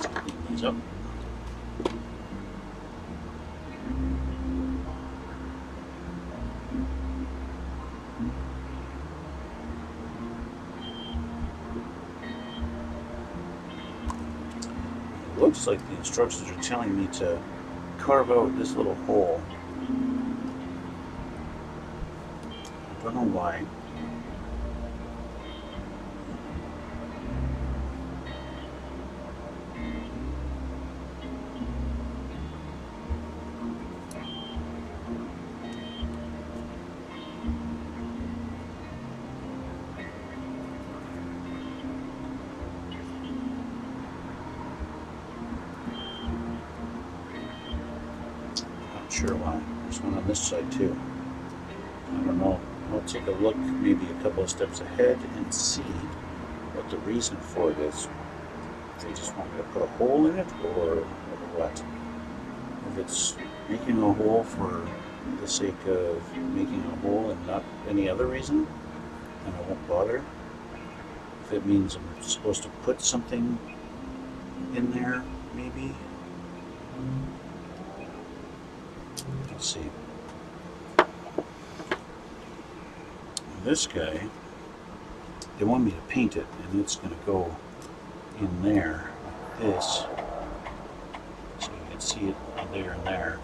Clean these up. It looks like the instructions are telling me to carve out this little hole. I don't know why. Not sure why. There's one on this side too. I don't know. I'll take a look maybe a couple of steps ahead and see what the reason for it is. If they just want me to put a hole in it or what. If it's making a hole for the sake of making a hole and not any other reason, then I won't bother. If it means I'm supposed to put something in there, maybe. Let's see. This guy, they want me to paint it, and it's going to go in there like this, so you can see it on there and there,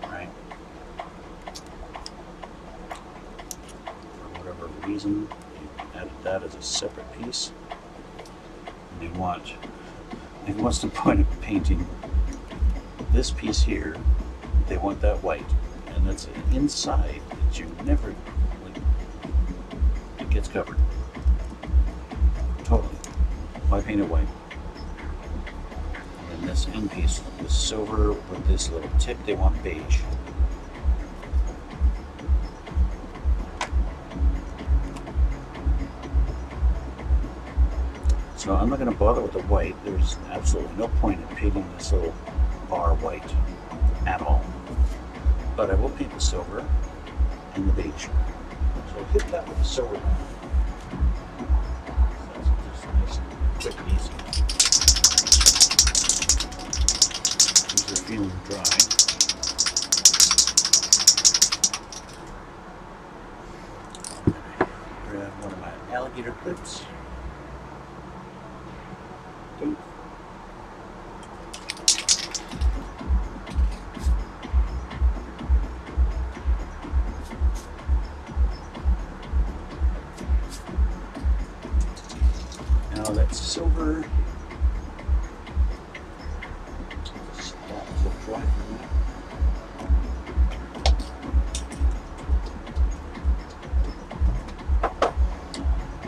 right? For whatever reason, they added that as a separate piece. And what's the point of painting this piece here? They want that white, and that's an inside that you never, it gets covered. Totally. Why paint it white? And then this end piece, this silver with this little tip, they want beige. So I'm not going to bother with the white. There's absolutely no point in painting this little bar white at all. But I will paint the silver and the beige. So I'll hit that with the silver. That's just nice, quick and easy. These are feeling dry. Grab one of my alligator clips. Boom. Now that's silver. Just let it dry for a minute.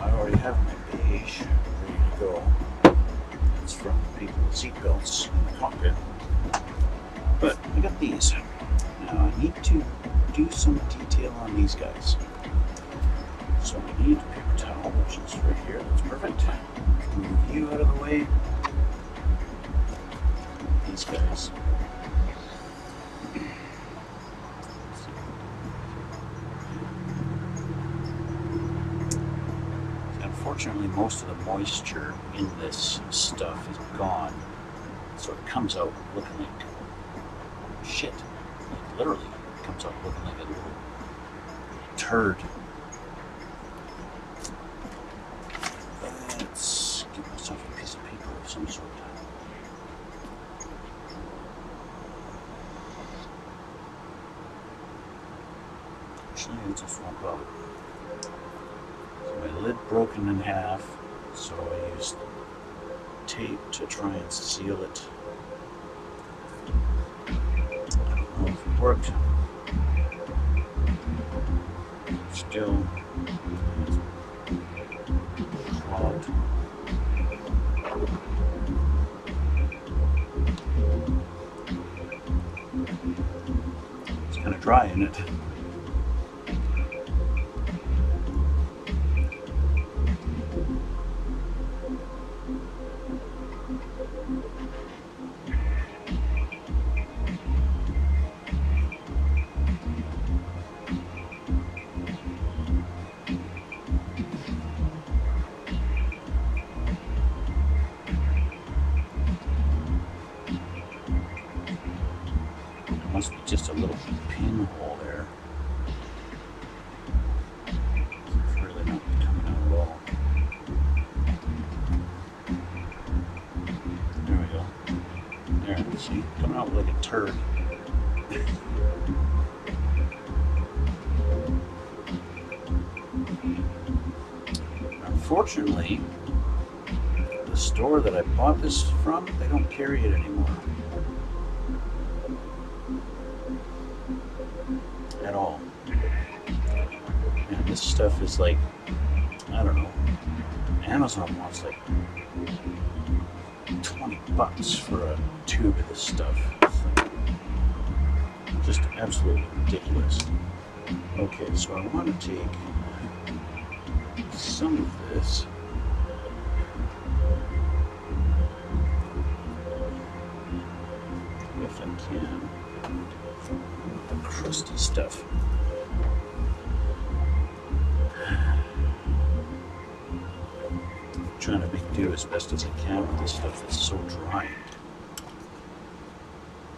I already have my beige ready to go. It's from painting the seat belts in the cockpit. But I got these. Now I need to do some detail on these guys. So I need a paper towel, which is right here. That's perfect. Move you out of the way. These guys. Unfortunately, most of the moisture in this stuff is gone, so it comes out looking like shit. Like literally, it comes out looking like a little turd. Let's give myself a piece of paper of some sort. Actually, it's a front belt. My lid broken in half, so I used tape to try and seal it. I don't know if it worked. Still clogged. It's kind of dry, isn't it? little pinhole there. It's really not coming out at all. There we go. There, see, coming out like a turd. Unfortunately, the store that I bought this from, they don't carry it anymore. At all. And this stuff is like, I don't know, Amazon wants like $20 for a tube of this stuff. It's like just absolutely ridiculous. Okay, so I want to take some of this. If I can. The crusty stuff. I'm trying to make do as best as I can with this stuff that's so dry.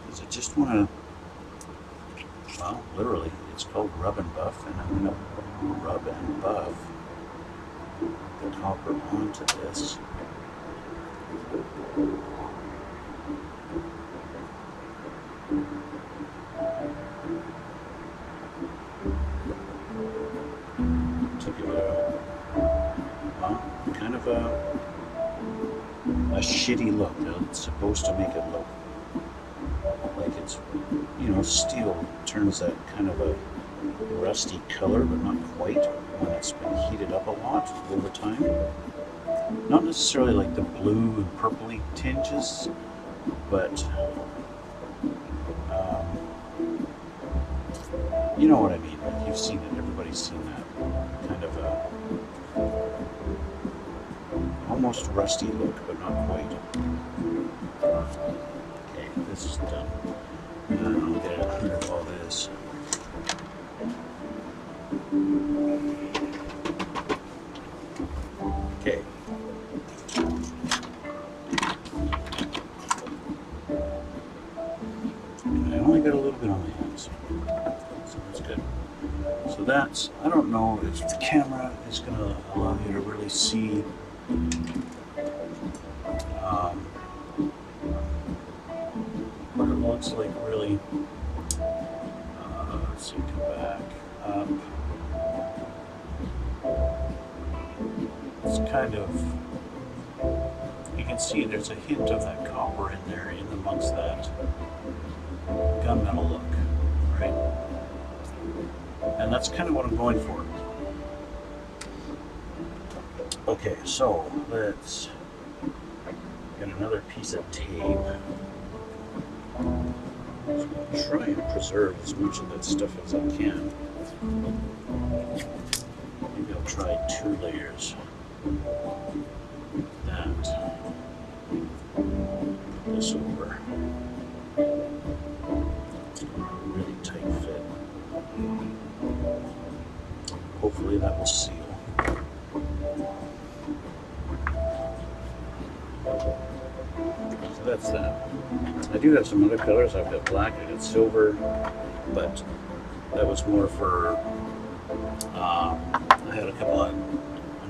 Because I just want to, well, literally, it's called rub and buff, and I'm going to rub and buff the copper onto this. To give it a, well, kind of a shitty look. It's supposed to make it look like it's, you know, steel turns that kind of a rusty color, but not quite, when it's been heated up a lot over time. Not necessarily like the blue and purpley tinges, but you know what I mean. You've seen it. Everybody's seen that kind of a almost rusty look, but not quite. Okay, this is done. I'll get rid of all this. Okay. And I only got a little bit on my hands, so that's good. So that's, I don't know if the camera is going to allow you to really see what it looks like really. Let's see, come back up. It's kind of, you can see there's a hint of that copper in there, in amongst that gunmetal look, right? And that's kind of what I'm going for. Okay, so let's get another piece of tape. Try and preserve as much of that stuff as I can. Maybe I'll try 2 layers. That. Put this over. It's a really tight fit. Hopefully that will seal. So that's that. I do have some other colors. I've got black, I got silver, but that was more for, I had a couple of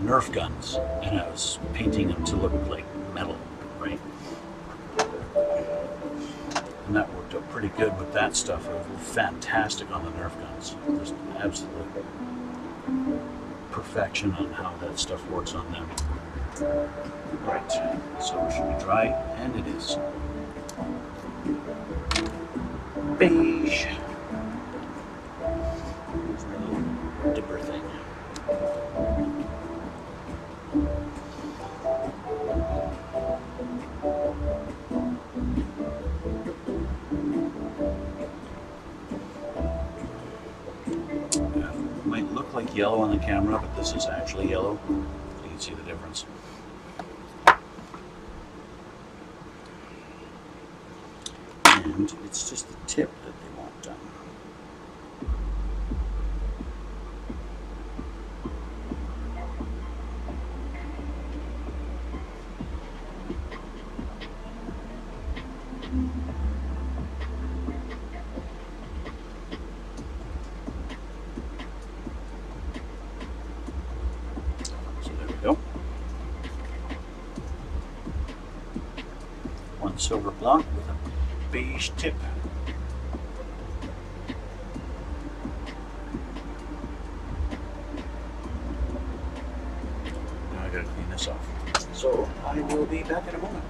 Nerf guns, and I was painting them to look like metal, right? And that worked out pretty good with that stuff. It was fantastic on the Nerf guns. Just absolute perfection on how that stuff works on them. Right, so it should be dry, and it is. Beige. Here's my little dipper thing. Might look like yellow on the camera, but this is actually yellow. So you can see the difference. And it's just the tip that they want done. silver blunt with a beige tip. Now I gotta clean this off. So I will be back in a moment.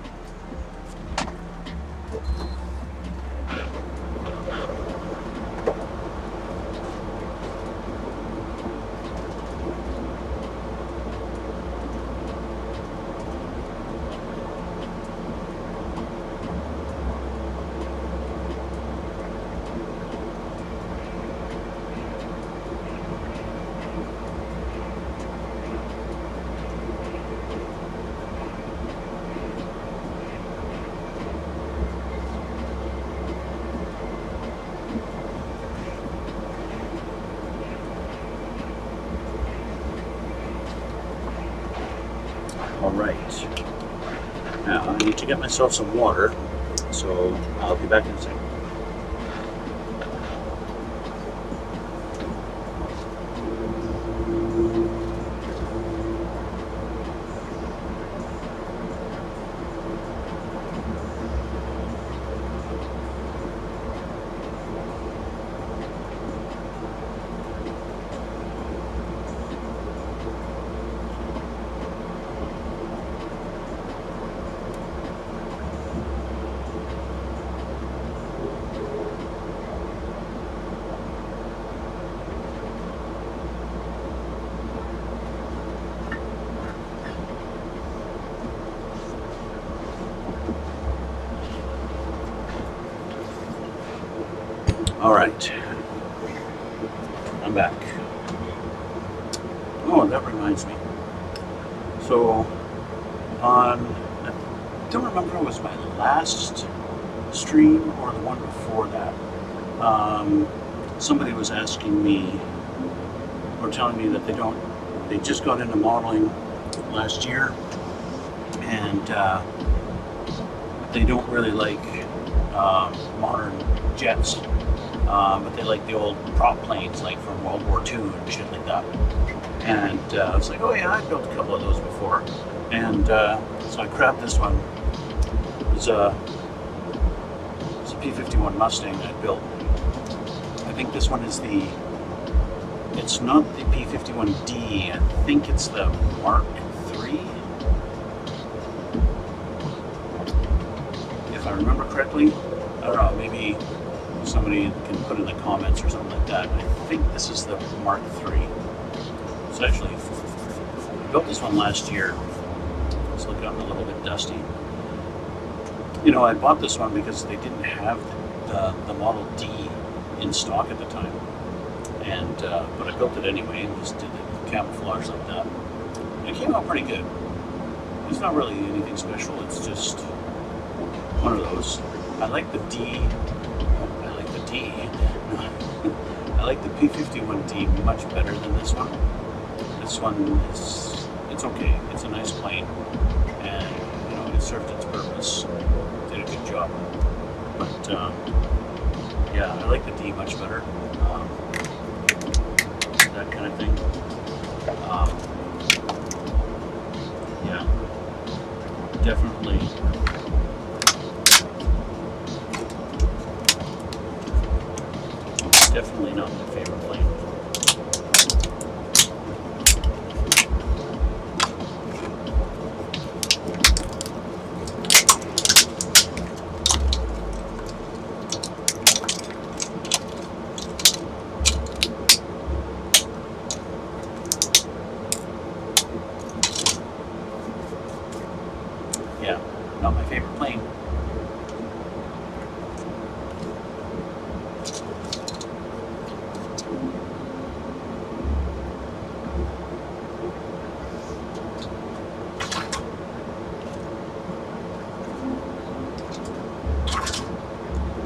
Alright, now I need to get myself some water, so I'll be back in a second. All right, I'm back. Oh, that reminds me. So, I don't remember if it was my last stream or the one before that. Somebody was asking me, or telling me that they just got into modeling last year, and they don't really like modern jets. But they like the old prop planes, like from World War II and shit like that. And I was like, oh yeah, I've built a couple of those before. And so I grabbed this one. It's a P51 Mustang I built. I think this one is it's not the P51D, I think it's the Mark III. If I remember correctly. I don't know, maybe somebody can put in the comments or something like that. I think this is the Mark III. So actually, I built this one last year. It's gotten a little bit dusty. You know, I bought this one because they didn't have the Model D in stock at the time. And but I built it anyway and just did the camouflage like that. And it came out pretty good. It's not really anything special. It's just one of those. I like the D. I like the P51D much better than this one. This one it's okay. It's a nice plane, and you know it served its purpose. Did a good job. But yeah, I like the D much better. That kind of thing. Yeah, definitely. Definitely not my favorite plane. Yeah, not my favorite plane.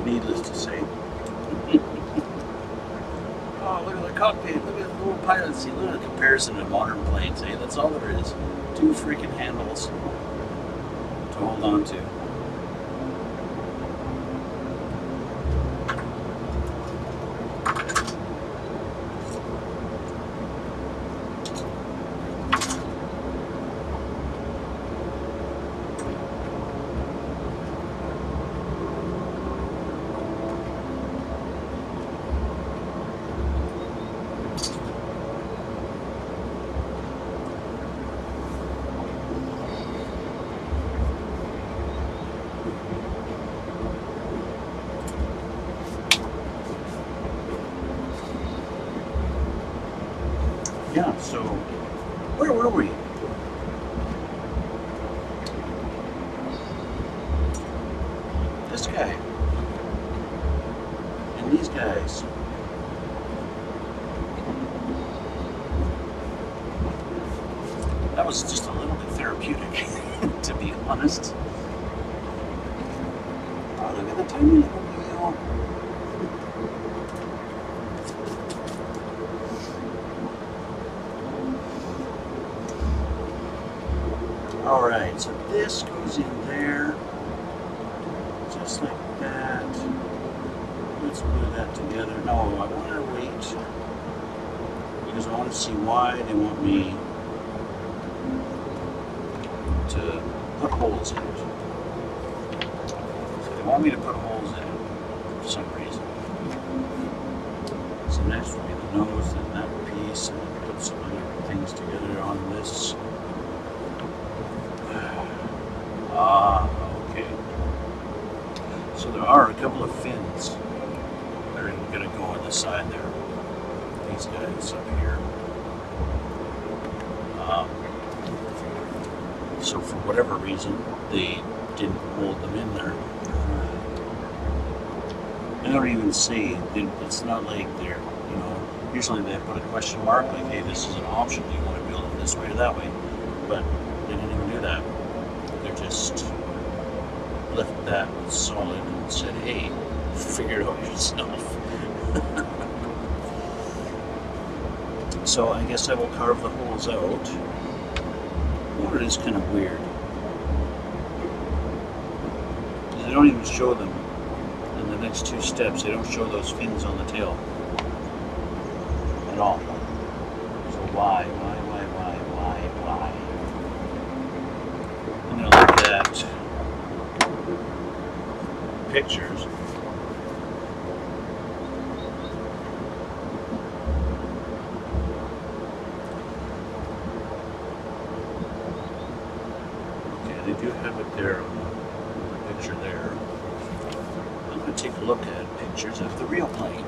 Needless to say. Oh, look at the cockpit. Look at the little pilot seat. Look at the comparison to modern planes. Hey, that's all there is. Two freaking handles to hold on to. Yeah, so where were we? This guy and these guys. That was just a little bit therapeutic, to be honest. Oh, look at the tiny little wheel. Alright, so this goes in there, just like that. Let's glue that together. No, I want to wait, because I want to see why they want me to put holes in it. So they want me to put holes in it for some reason. So next will be the nose and that piece, and then put some other things together on this. Okay. So there are a couple of fins that are going to go on the side there. These guys up here. So for whatever reason, they didn't hold them in there. I don't even see. It's not like they're, you know, usually they put a question mark like, hey, this is an option. Do you want to build it this way or that way? But they didn't even do that. They just left that solid and said, hey, figure it out yourself. So I guess I will carve the holes out. Oh, it is kind of weird. They don't even show them in the next two steps. They don't show those fins on the tail at all. So why? I'm going to look at pictures. Okay, they do have it there on the picture there. I'm going to take a look at pictures of the real plane.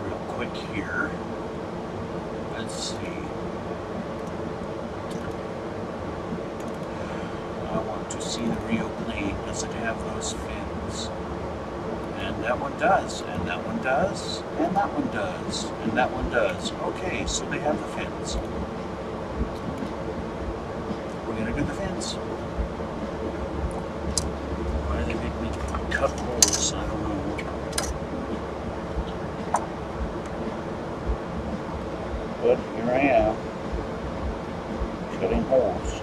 Real quick here. Let's see. I want to see the real plane. Does it have those fins? And that one does, and that one does, and that one does, and that one does. Okay, so they have the fins. We're gonna do the fins. Why do they make me cut holes? I don't know. But here I am, cutting holes.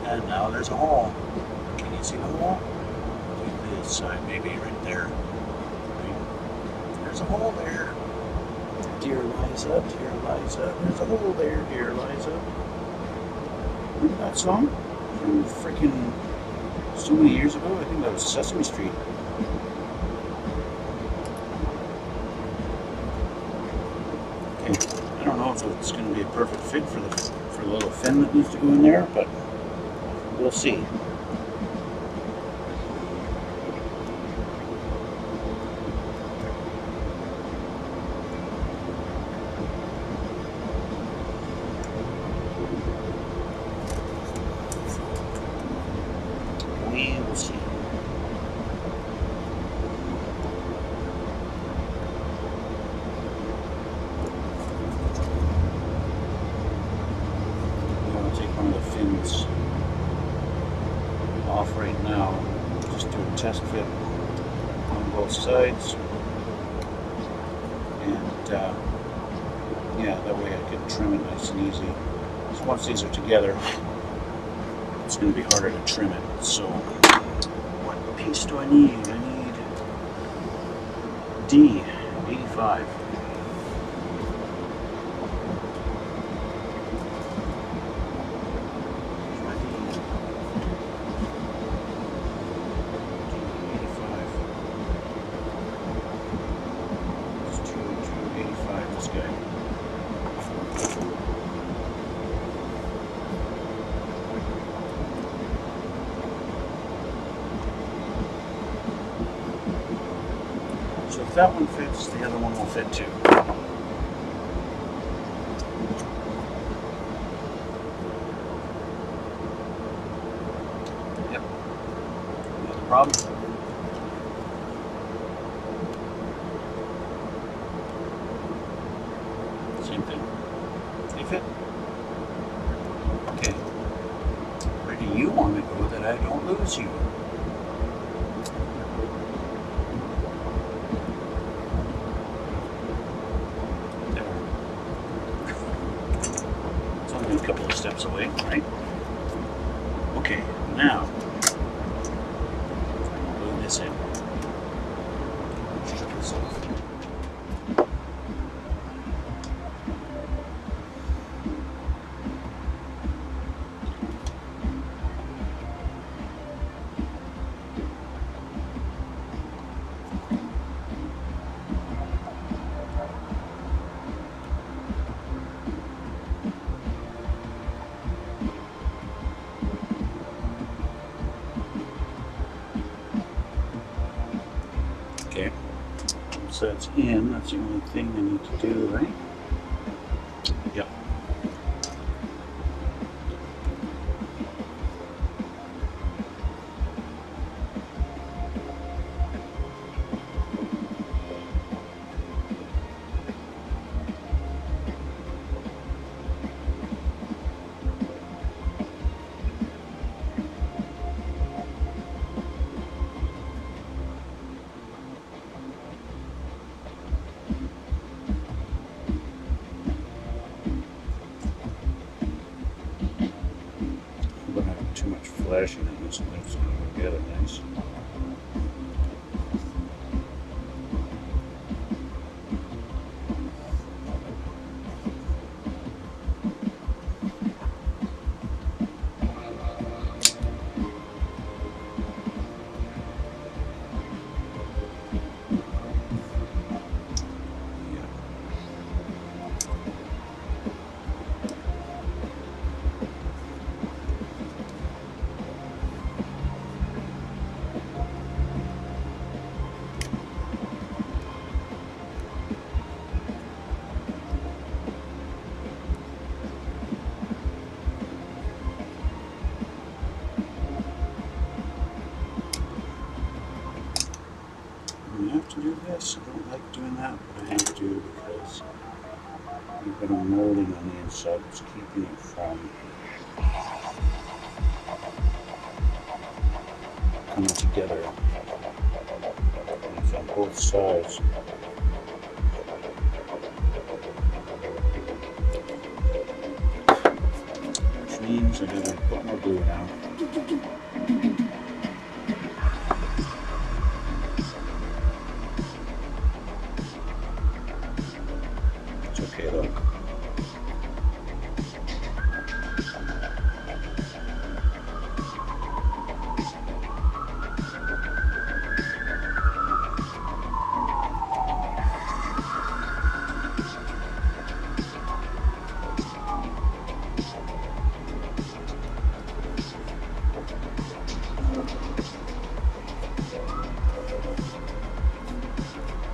And now there's a hole. Can you see the hole? This side, maybe right there. There's a hole there. Dear Liza, dear Liza. There's a hole there, dear Liza. Remember that song? From freaking so many years ago? I think that was Sesame Street. Okay, I don't know if it's going to be a perfect fit for the little fin that needs to go in there, but we'll see. We will see. I'm going to take one of the fins off right now. Just do a test fit on both sides. and yeah, that way I can trim it nice and easy. So once these are together, it's going to be harder to trim it. So what piece do I need? I need D85. So if that one fits, the other one will fit too. Yep. No problem. Same thing. They fit. Okay. Where do you want to go that I don't lose you? A couple of steps away, right? Okay, now glue this in. Strip this off. Okay, so that's in. That's the only thing I need to do, right? Yep. Too much flashing in this thing, so I'm gonna get it nice. I have to do this. I don't like doing that, but I have to because you've got a molding on the inside that's keeping it from coming together. And it's on both sides. Which means I gotta put more glue now. Okay though.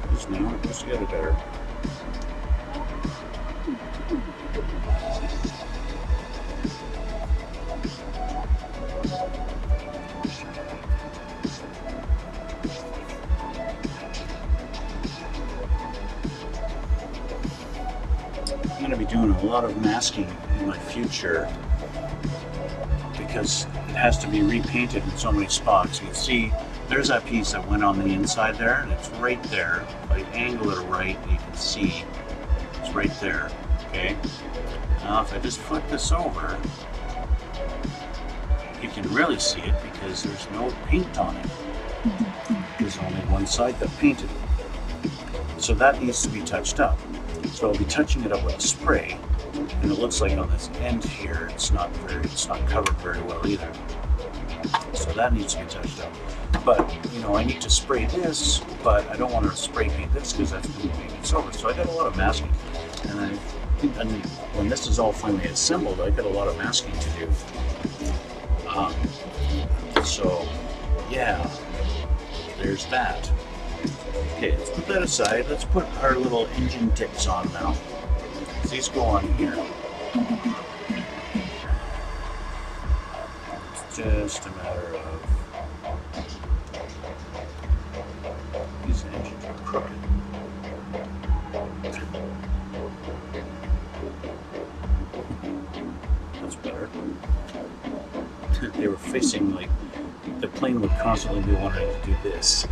Because now it goes together better. I'm going to be doing a lot of masking in my future because it has to be repainted in so many spots. You can see there's that piece that went on the inside there, and it's right there. If I angle it right, you can see it's right there. Okay. Now if I just flip this over, you can really see it because there's no paint on it. There's only one side that painted. So that needs to be touched up. So I'll be touching it up with a spray, and it looks like on this end here, it's not covered very well either. So that needs to be touched up. But you know, I need to spray this, but I don't want to spray paint this because that's going to be silver. So I got a lot of masking, and I think when this is all finally assembled, I got a lot of masking to do. So yeah, there's that. Okay, let's put that aside. Let's put our little engine tips on now. These go on here. It's just a matter of these engines are crooked. That's better. They were facing like the plane would constantly be wanting to do this.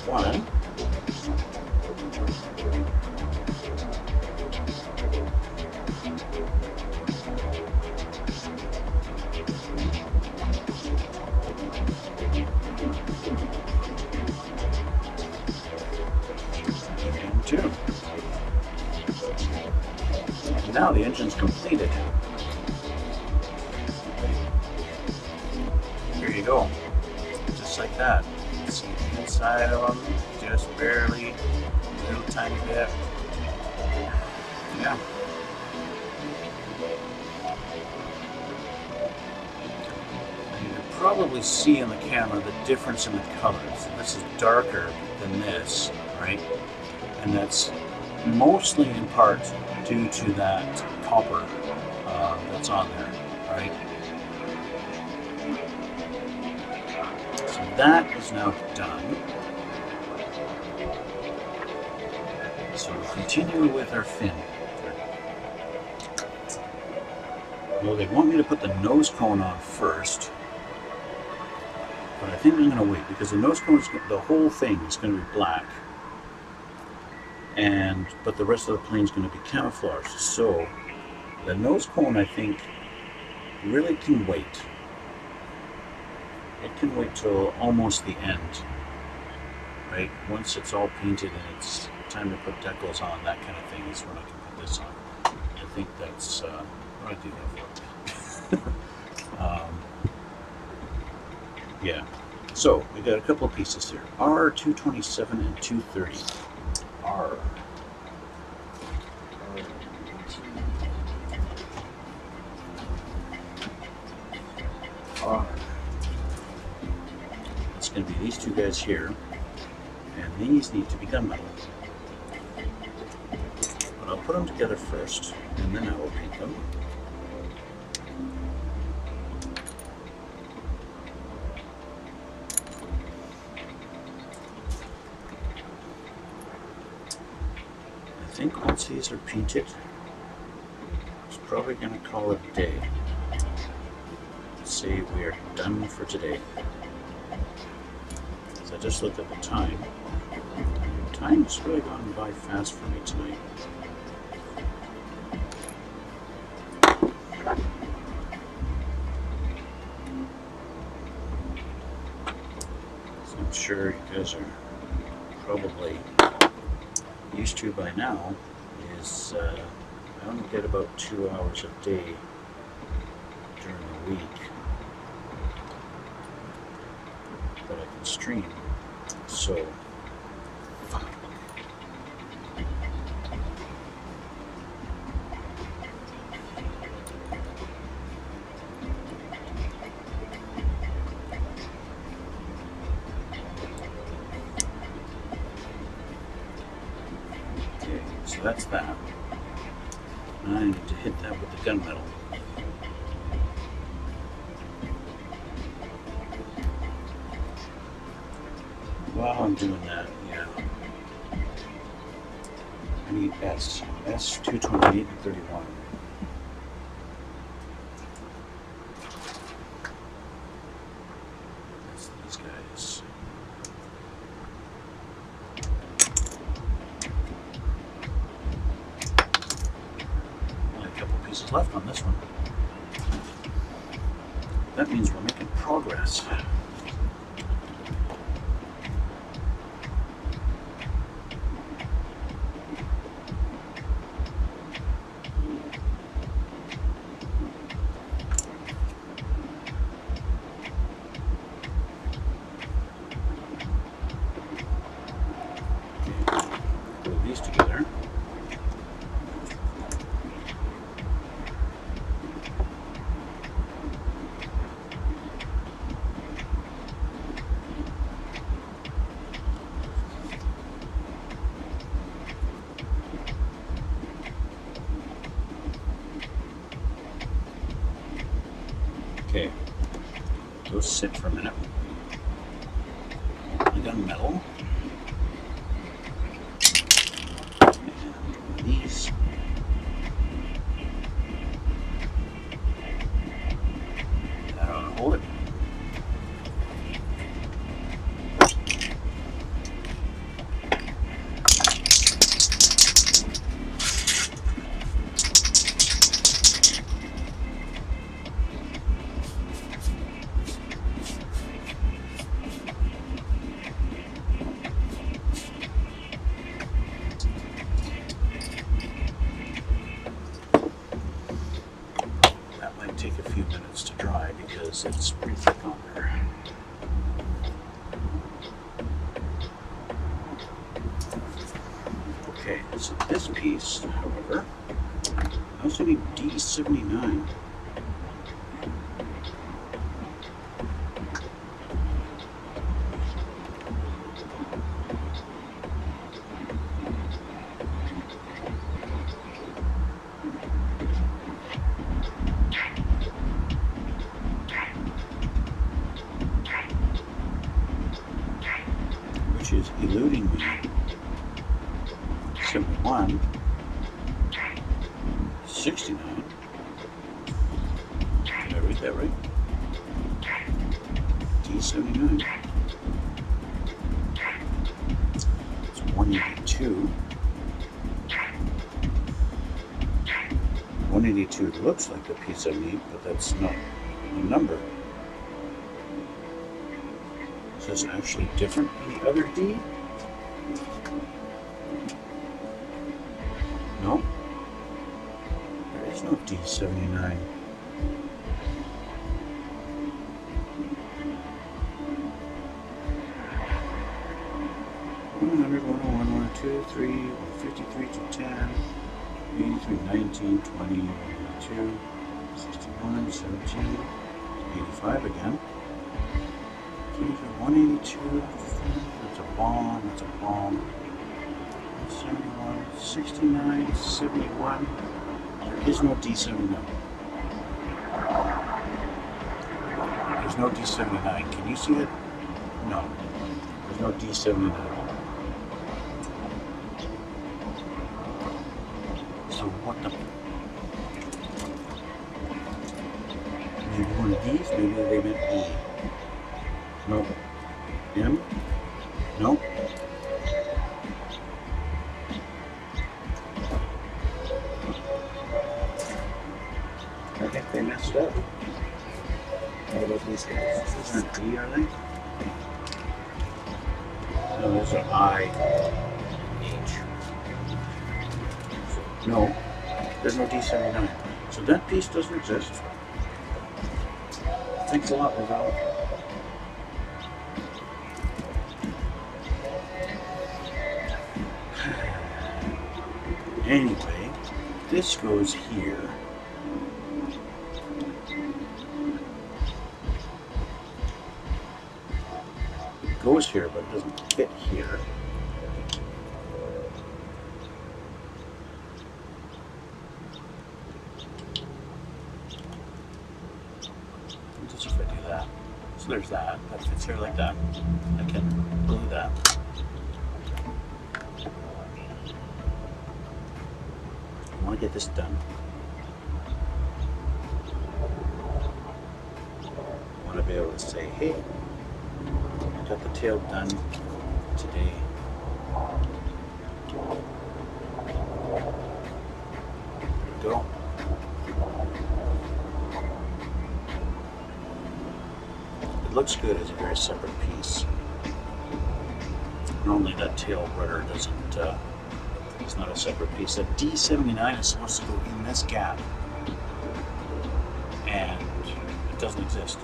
One. And two. Now the engine's completed. There you go. Just like that. See the inside of them, just barely, a little tiny bit. Yeah. You can probably see in the camera the difference in the colors. This is darker than this, right? And that's mostly in part due to that copper that's on there, right? That is now done. So we'll continue with our fin. Well, they want me to put the nose cone on first, but I think I'm going to wait because the nose cone, the whole thing is going to be black, but the rest of the plane is going to be camouflaged. So the nose cone, I think, really can wait. It can wait till almost the end, right? Once it's all painted and it's time to put decals on, that kind of thing, is when I can put this on. I think that's what I do that for. Yeah. So we got a couple of pieces here. R227 and 230. R. It's going to be these two guys here, and these need to be gunmetal. But I'll put them together first, and then I will paint them. I think once these are painted, it's probably going to call it a day. Let's say we are done for today. I just looked at the time. Time's really gone by fast for me tonight. So I'm sure you guys are probably used to by now is I only get about 2 hours a day during the week that I can stream. So So that's that. Now I need to hit that with the gunmetal. While I'm doing that, yeah, I need S228 and 31. That's these guys. Only a couple pieces left on this one. That means we're making progress. Glue these together. Okay, those sit for a minute. The gunmetal. And these. That ought to hold it. Take a few minutes to dry because it's pretty thick on there. Okay, so this piece, however, I also need D79. Which is eluding me. 71, 69. Did I read that right? D79. It's 182. 182 looks like the piece I need, but that's not the number. So it's actually different than the other D? No? There is no D79. $100, 101, 102, 3, 153 to 10, 83, 19, 20, 22, 61, 17, 85 again. 182, that's a bomb, that's a bomb. 71, 69, 71. There is no D79. There's no D79. Can you see it? No. There's no D79. So what the? Maybe one of these? Maybe they meant E. No. M? No. I think they messed up. What about these guys? These aren't D, are they? No, those are I, H. No, there's no D79. So that piece doesn't exist. Thanks a lot, Revell. Anyway, this goes here. It goes here, but it doesn't fit here. there's that. That fits here like that. I can glue that. I want to get this done. I want to be able to say, hey, I got the tail done today. There we go. It looks good as a very separate piece. Normally that tail rudder doesn't, it's not a separate piece. That D79 is supposed to go in this gap, and it doesn't exist.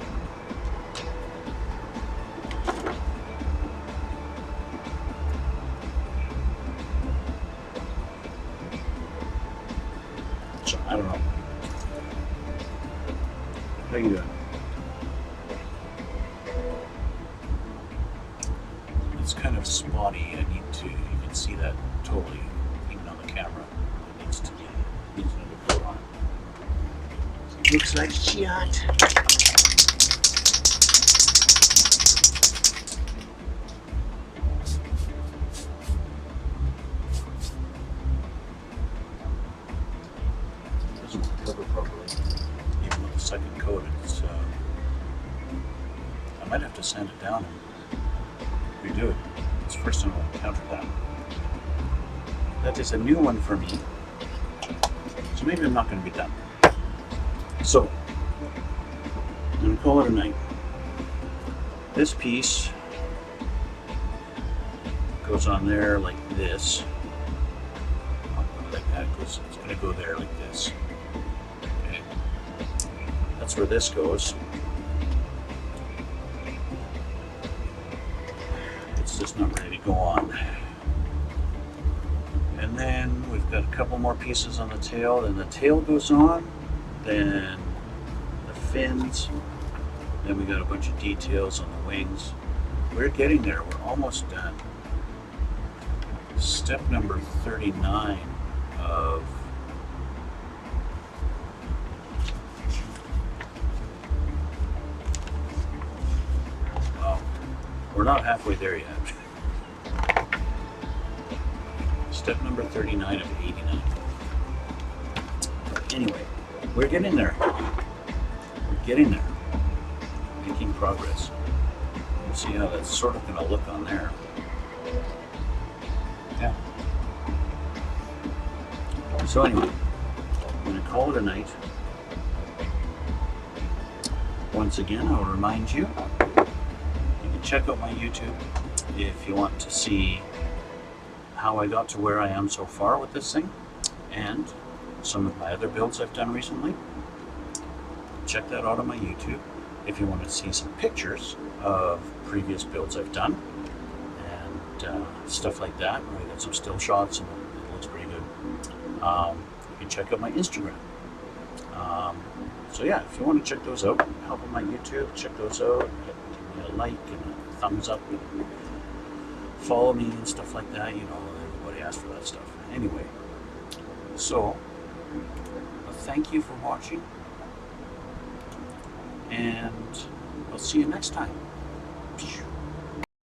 So, I don't know. How you doing? It's kind of spotty. I need to, you can see that totally, even on the camera. It needs another coat on it. Looks like shit. Doesn't cover properly. Even with the second coat, it's, I might have to sand it down and redo it. It's the first time I've encountered that. That is a new one for me. So maybe I'm not going to be done. So, I'm going to call it a night. This piece goes on there like this. Like that. It's going to go there like this. Okay. That's where this goes. It's just not ready to go on. And then we've got a couple more pieces on the tail. Then the tail goes on. Then the fins. Then we got a bunch of details on the wings. We're getting there. We're almost done. Step number 39 of we're not halfway there yet. Step number 39 of 89. But anyway, we're getting there. We're getting there. Making progress. We'll see how that's sort of going to look on there. Yeah. So anyway, I'm going to call it a night. Once again, I'll remind you, you can check out my YouTube if you want to see how I got to where I am so far with this thing, and some of my other builds I've done recently. Check that out on my YouTube. If you want to see some pictures of previous builds I've done and stuff like that, where I got some still shots and it looks pretty good, you can check out my Instagram. So yeah, if you want to check those out, help on my YouTube, check those out, give me a like and a thumbs up and follow me and stuff like that. You know, everybody asks for that stuff. Anyway, so thank you for watching, and I'll see you next time.